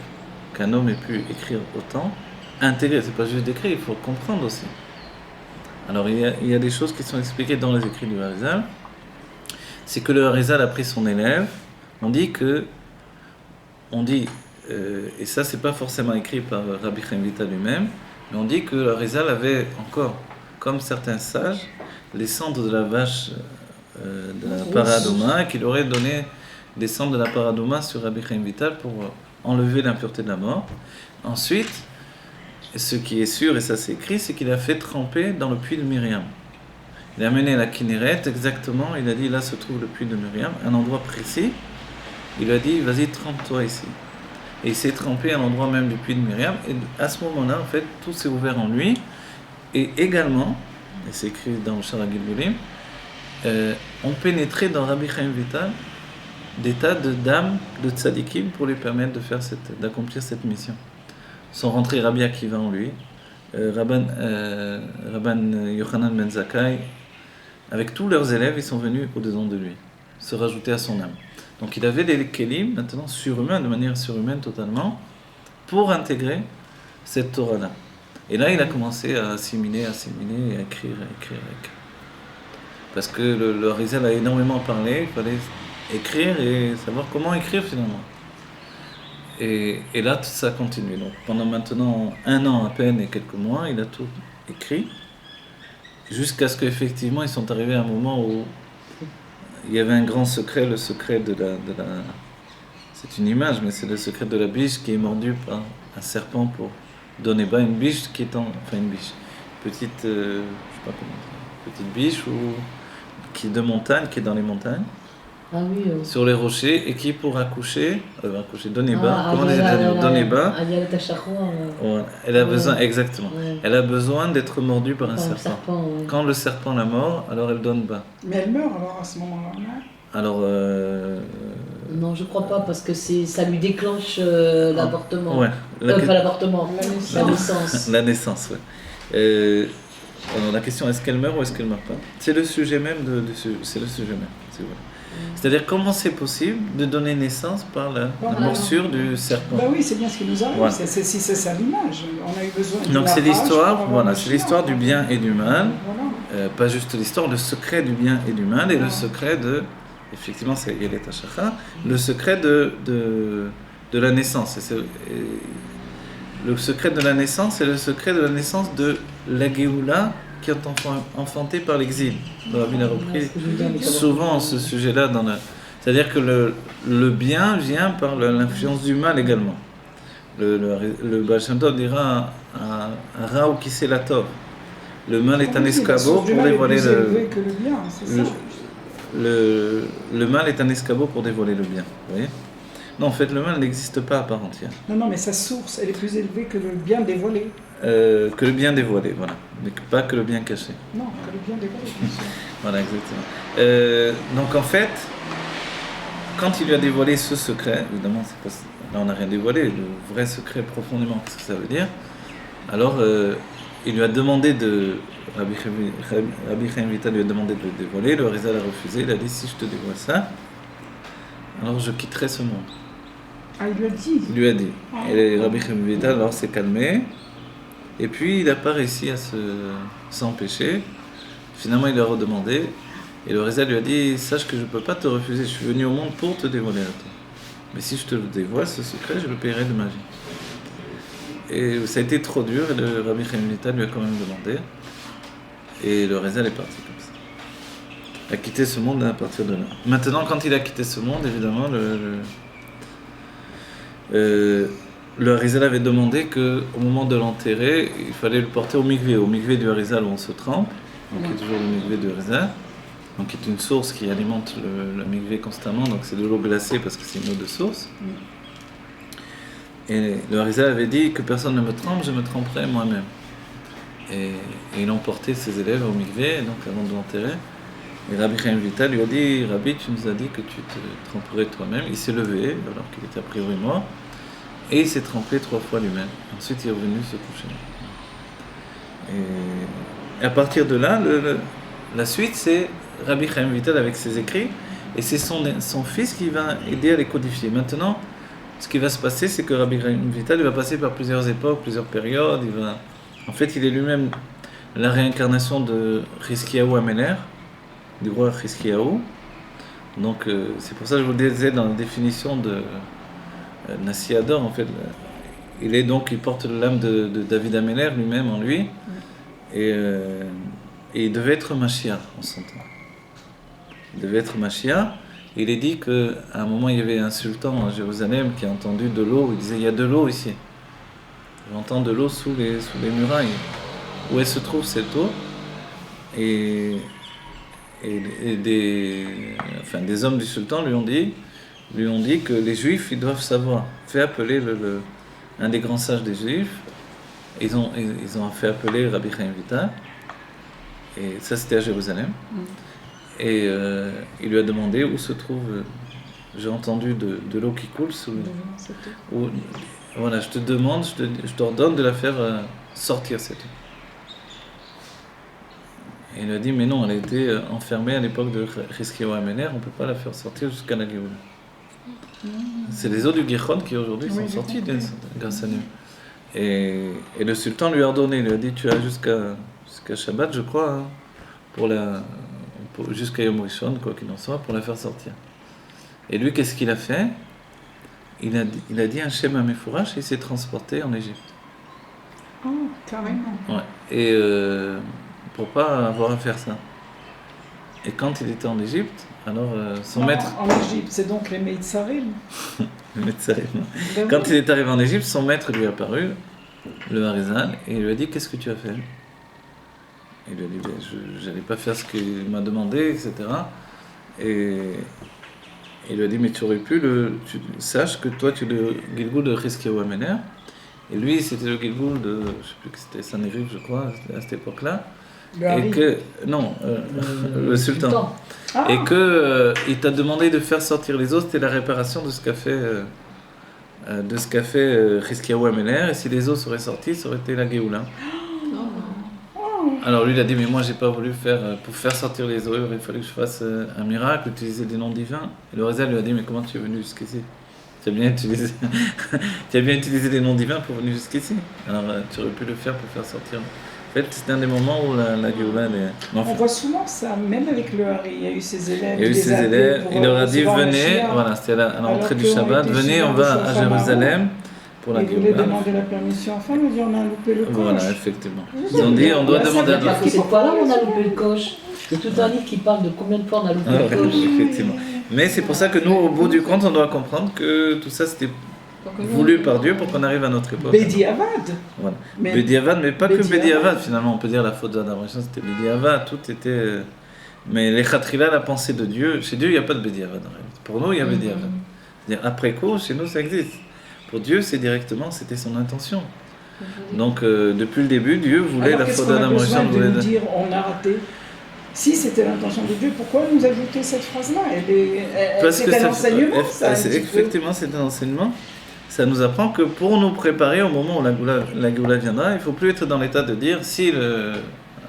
qu'un homme ait pu écrire autant, intégrer, c'est pas juste d'écrire, il faut comprendre aussi. Alors il y a des choses qui sont expliquées dans les écrits du Harizal. C'est que le Harizal a pris son élève, on dit, et ça c'est pas forcément écrit par Rabbi Chaim Vital lui-même, mais on dit que le Harizal avait encore, comme certains sages, les cendres de la vache de la Paradoma, qu'il aurait donné des cendres de la Paradoma sur Rabbi Chaim Vital enlever l'impureté de la mort. Ensuite, ce qui est sûr, et ça c'est écrit, c'est qu'il a fait tremper dans le puits de Myriam. Il a mené la Kinneret exactement, il a dit là se trouve le puits de Myriam, un endroit précis. Il lui a dit vas-y trempe-toi ici. Et il s'est trempé à l'endroit même du puits de Myriam. Et à ce moment-là, en fait, tout s'est ouvert en lui. Et également, et c'est écrit dans le Shara Gilgulim, ont pénétré dans Rabbi Chaim Vital des tas de dames, de tzadikim pour lui permettre d'accomplir cette mission. Sont rentrés Rabbi Akiva en lui, Rabban Yochanan ben Zakkai, avec tous leurs élèves, ils sont venus au-dedans de lui, se rajouter à son âme. Donc il avait des kélim maintenant surhumains, de manière surhumaine totalement, pour intégrer cette Torah-là. Et là, il a commencé à assimiler, et à écrire. Parce que le Harizal a énormément parlé, il fallait écrire et savoir comment écrire finalement. Et là, tout ça continue. Donc pendant maintenant 1 an à peine et quelques mois, il a tout écrit, jusqu'à ce qu'effectivement, ils sont arrivés à un moment où il y avait un grand secret, le secret de la... C'est une image, mais c'est le secret de la biche qui est mordue par un serpent pour donner bas, une biche qui est une biche, petite, je sais pas comment dire, petite biche qui est de montagne, qui est dans les montagnes, sur les rochers, et qui pour accoucher, donner bas, comment dire, donner bas, elle a besoin, exactement, elle a besoin d'être mordue par un serpent. Quand le serpent la mord, alors elle donne bas. Mais elle meurt alors à ce moment-là, non ? Alors, non, je crois pas, parce que ça lui déclenche l'avortement. Ouais. Pas l'avortement, la naissance. La naissance, ouais. Alors la question, est-ce qu'elle meurt ou est-ce qu'elle meurt pas ? C'est le sujet même c'est le sujet même, si vous voulez. C'est-à-dire comment c'est possible de donner naissance par la morsure du serpent. Bah oui, c'est bien ce qui nous arrive. Voilà. C'est ça l'image. On a eu besoin. Donc c'est l'histoire, c'est l'histoire du bien et du mal. Voilà. Pas juste l'histoire, le secret du bien et du mal, et le secret de, effectivement, c'est Yelet HaShachar, le secret de la naissance. Le secret de la naissance, c'est le secret de la naissance de la Géoula qui est enfantée par l'exil. Rabbi a repris souvent ce sujet-là. C'est-à-dire que le bien vient par l'influence du mal également. Le Baal Shem Tov dira un Ra ou qui c'est la Tov. Le mal est un escabeau pour dévoiler le mal est un escabeau pour dévoiler le bien. Vous voyez ? Non, en fait, le mal n'existe pas à part entière. Non, mais sa source, elle est plus élevée que le bien dévoilé. Que le bien dévoilé, voilà. Mais pas que le bien caché. Non, que le bien dévoilé, bien sûr. Voilà, exactement. Donc, en fait, quand il lui a dévoilé ce secret, évidemment, là, on n'a rien dévoilé, le vrai secret profondément, qu'est-ce que ça veut dire ? Alors, il lui a demandé Rabbi Chaim Vital lui a demandé de le dévoiler, le Harizal a refusé, il a dit, si je te dévoile ça, alors je quitterai ce monde. Ah, il lui a dit ? Il lui a dit. Et Rabbi Chaim Vital alors s'est calmé. Et puis il n'a pas réussi à s'empêcher. Finalement, il lui a redemandé. Et le Harizal lui a dit, sache que je ne peux pas te refuser. Je suis venu au monde pour te dévoiler à toi. Mais si je te le dévoile, ce secret, je le paierai de ma vie. Et ça a été trop dur. Et le Rabbi Chaim Vital lui a quand même demandé. Et le Harizal est parti comme ça. Il a quitté ce monde à partir de là. Maintenant, quand il a quitté ce monde, évidemment, le Harizal avait demandé qu'au moment de l'enterrer, il fallait le porter au mikvé du Harizal où on se trempe, donc qui est toujours le mikvé du Harizal, donc qui est une source qui alimente le mikvé constamment, donc c'est de l'eau glacée parce que c'est une eau de source. Et le Harizal avait dit que personne ne me trempe, je me tremperai moi-même. Et il emportait ses élèves au mikvé, donc avant de l'enterrer. Et Rabbi Chaim Vital lui a dit, Rabbi, tu nous as dit que tu te tremperais toi-même. Il s'est levé, alors qu'il était a priori mort, et il s'est trempé 3 fois lui-même. Ensuite, il est revenu se coucher. Et à partir de là, la suite, c'est Rabbi Chaim Vital avec ses écrits, et c'est son fils qui va aider à les codifier. Maintenant, ce qui va se passer, c'est que Rabbi Chaim Vital il va passer par plusieurs époques, plusieurs périodes. En fait, il est lui-même la réincarnation de Chizkiyahu Améler, du roi Chizkiyahu. Donc c'est pour ça que je vous le disais dans la définition de Nassi Ador, en fait, il porte l'âme de David Améler lui-même en lui, et il devait être Mashiach en son temps. Il devait être Mashiach, Il est dit qu'à un moment, il y avait un sultan à Jérusalem qui a entendu de l'eau. Il disait, il y a de l'eau ici. J'entends de l'eau sous les murailles. Où elle se trouve cette eau? Et des hommes du sultan lui ont dit que les Juifs, ils doivent savoir. Fait appeler un des grands sages des Juifs. Ils ont fait appeler Rabbi Chaim Vital. Et ça, c'était à Jérusalem. Et il lui a demandé où se trouve. J'ai entendu de l'eau qui coule sous. Voilà, je te demande, je t'ordonne de la faire sortir cette eau. Et il a dit, mais non, elle a été enfermée à l'époque de Chizkiyahu HaMelech, on ne peut pas la faire sortir jusqu'à la Géoula. C'est les eaux du Gichon qui aujourd'hui sont sorties grâce à nous. Et le sultan lui a ordonné, il lui a dit, tu as jusqu'à Shabbat, je crois, hein, jusqu'à Yom Rishon, quoi qu'il en soit, pour la faire sortir. Et lui, qu'est-ce qu'il a fait? Il a dit un Shem HaMefourash et il s'est transporté en Égypte. Oh, carrément. Ouais. Et pour pas avoir à faire ça. Et quand il était en Égypte, alors son maître... En Égypte, c'est donc les Meitzarim. Les Meitzarim. Quand il est arrivé en Égypte, son maître lui est apparu, le Harizal, et il lui a dit, qu'est-ce que tu as fait? Il lui a dit, je n'allais pas faire ce qu'il m'a demandé, etc. Et il lui a dit, mais tu aurais pu sache que toi, tu es le Gilgoul de Chizkiyahu HaMelech, et lui, c'était le Gilgoul de, je ne sais plus que c'était Sanheriv, je crois, à cette époque-là. Le sultan. Ah. Et il t'a demandé de faire sortir les eaux, c'était la réparation de ce qu'a fait Chizkiyahu HaMelech, et si les eaux seraient sorties, ça aurait été la Géoula. Alors lui il a dit, mais moi j'ai pas voulu pour faire sortir les eaux, il fallait que je fasse un miracle, utiliser des noms divins. Et le Harizal lui a dit, mais comment tu es venu jusqu'ici? Tu as bien utilisé des noms divins pour venir jusqu'ici. Alors tu aurais pu le faire pour faire sortir. En fait, c'est un des moments où la Géoula... On voit souvent ça, même avec le Hari, il y a eu ses élèves. Il leur a dit, venez, voilà, c'était à l'entrée du Shabbat, venez, on va à Jérusalem. Ils voulaient demander la permission. Enfin, on dit, on a loupé le coche. Voilà, effectivement. Ils ont dit, on doit demander à Parce que c'est pas là où on a loupé le coche. Il y a tout un livre qui parle de combien de fois on a loupé le coche. Effectivement. Mais c'est pour ça que nous, au bout du compte, on doit comprendre que tout ça, c'était voulu par Dieu pour qu'on arrive à notre époque. Bédiavad. Voilà. Bédiavad, mais pas que Bédiavad, finalement. On peut dire la faute d'Adam Rishon, c'était Bédiavad, tout était... Mais les Khatrila, la pensée de Dieu, chez Dieu, il n'y a pas de Bédiavad. Pour nous, il y a Bédiavad. C'est-à-dire, après coup, chez nous, ça existe. Pour Dieu, c'était son intention. Donc, depuis le début, Dieu voulait la faute d'Adam Rishon. Qu'est-ce qu'on a besoin de nous dire, on a raté? Si c'était l'intention de Dieu, pourquoi nous ajouter cette phrase-là? C'est un enseignement, ça. Effectivement, c'est un enseignement. Ça nous apprend que pour nous préparer au moment où la Géoula viendra, il ne faut plus être dans l'état de dire, si le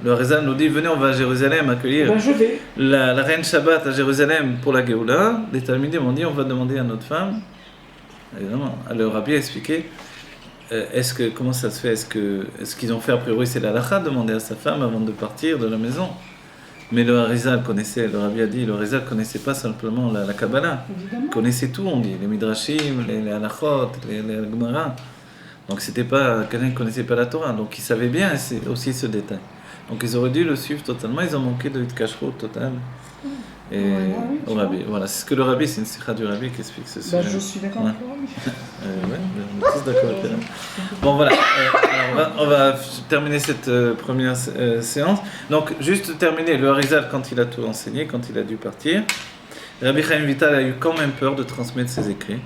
Harizal nous dit, venez, on va à Jérusalem accueillir la reine Shabbat à Jérusalem pour la Géoula, les Talmidim m'ont dit, on va demander à notre femme. Évidemment, le Rabbi a expliqué comment ça se fait, est-ce qu'ils ont fait a priori c'est la halakha, demander à sa femme avant de partir de la maison. Mais le Harizal connaissait, le Rabbi a dit, le Harizal connaissait pas simplement la Kabbalah, il connaissait tout, on dit, les Midrashim, les halachot, les Gemara. Donc c'était pas quelqu'un qui connaissait pas la Torah, donc il savait bien aussi ce détail. Donc ils auraient dû le suivre totalement, ils ont manqué de kashrut totale. Et au Rabbi, voilà, c'est ce que le Rabbi, c'est une sikha du Rabbi qui explique ce sujet. Je suis d'accord avec le Rabbi. On est tous d'accord avec le Rabbi. Bon voilà, on va terminer cette première séance. Donc juste terminer, le Harizal quand il a tout enseigné, quand il a dû partir, Rabbi Chaim Vital a eu quand même peur de transmettre ses écrits.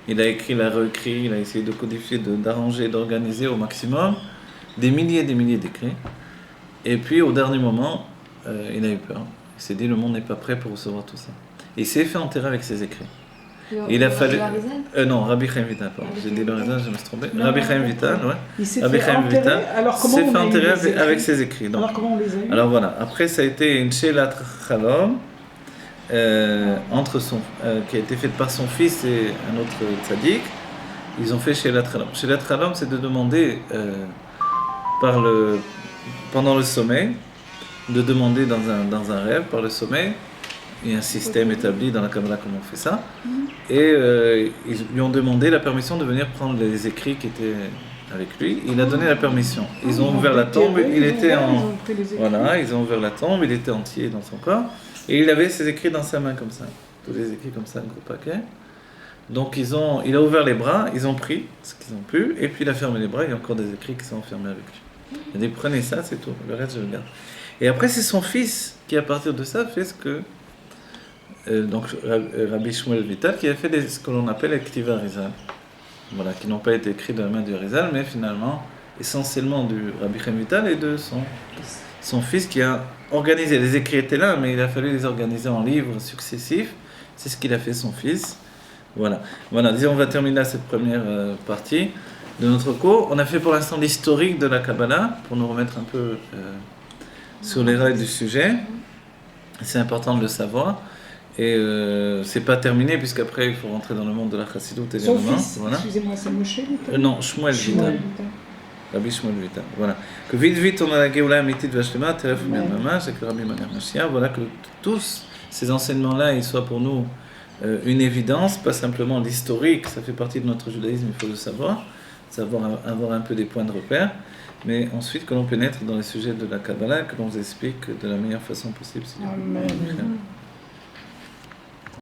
Il a écrit, il a réécrit, il a essayé de codifier, d'arranger, d'organiser au maximum des milliers et des milliers d'écrits. Et puis au dernier moment, il a eu peur. Il s'est dit, le monde n'est pas prêt pour recevoir tout ça. Et il s'est fait enterrer avec ses écrits. Il a fallu... non, Rabbi Chaim Vital, pardon. J'ai dit le Harizal, je me suis trompé. Rabbi Chaim Vital, ouais. Il s'est fait enterrer, alors comment on a eu avec ses écrits. Donc, alors comment on les a eu? Alors voilà, après ça a été une Shelat Chalom, qui a été faite par son fils et un autre tzaddik. Ils ont fait Shelat Chalom. Shelat Chalom, c'est de demander, pendant le sommeil, de demander dans un rêve, par le sommeil. Il y a un système établi dans la Kabbalah comment on fait ça. Et ils lui ont demandé la permission de venir prendre les écrits qui étaient avec lui. Il a donné la permission. Ils ont ouvert la tombe, ils ont ouvert la tombe, il était entier dans son corps. Et il avait ses écrits dans sa main comme ça. tous les écrits comme ça, un gros paquet. Donc il a ouvert les bras, ils ont pris ce qu'ils ont pu, et puis il a fermé les bras, il y a encore des écrits qui sont enfermés avec lui. Il a dit prenez ça, c'est tout, le reste je le garde. Et après c'est son fils qui à partir de ça fait ce que... donc Rabbi Shmuel Vital qui a fait ce que l'on appelle les Ktiva Rizal. Voilà, qui n'ont pas été écrits de la main du Rizal, mais finalement essentiellement du Rabbi Chaim Vital et de son fils qui a organisé. Les écrits étaient là, mais il a fallu les organiser en livres successifs. C'est ce qu'il a fait son fils. Voilà, disons, on va terminer là cette première partie de notre cours. On a fait pour l'instant l'historique de la Kabbalah, pour nous remettre un peu sur les rails du sujet. C'est important de le savoir. Et c'est pas terminé, puisqu'après il faut rentrer dans le monde de la Chassidut et Son des fils, voilà. excusez-moi, c'est Moshe Vital? Non, Shmuel Vital. Rabbi Shmuel Vital. Voilà. Que vite on a la Géoula Amitit Vashlema, Teref Mian Mamash, avec le Rabbi Maner Mashiach. Voilà, que tous ces enseignements-là, ils soient pour nous une évidence, pas simplement l'historique, ça fait partie de notre judaïsme, il faut le savoir avoir un peu des points de repère, mais ensuite que l'on pénètre dans les sujets de la Kabbalah, que l'on explique de la meilleure façon possible. Amen.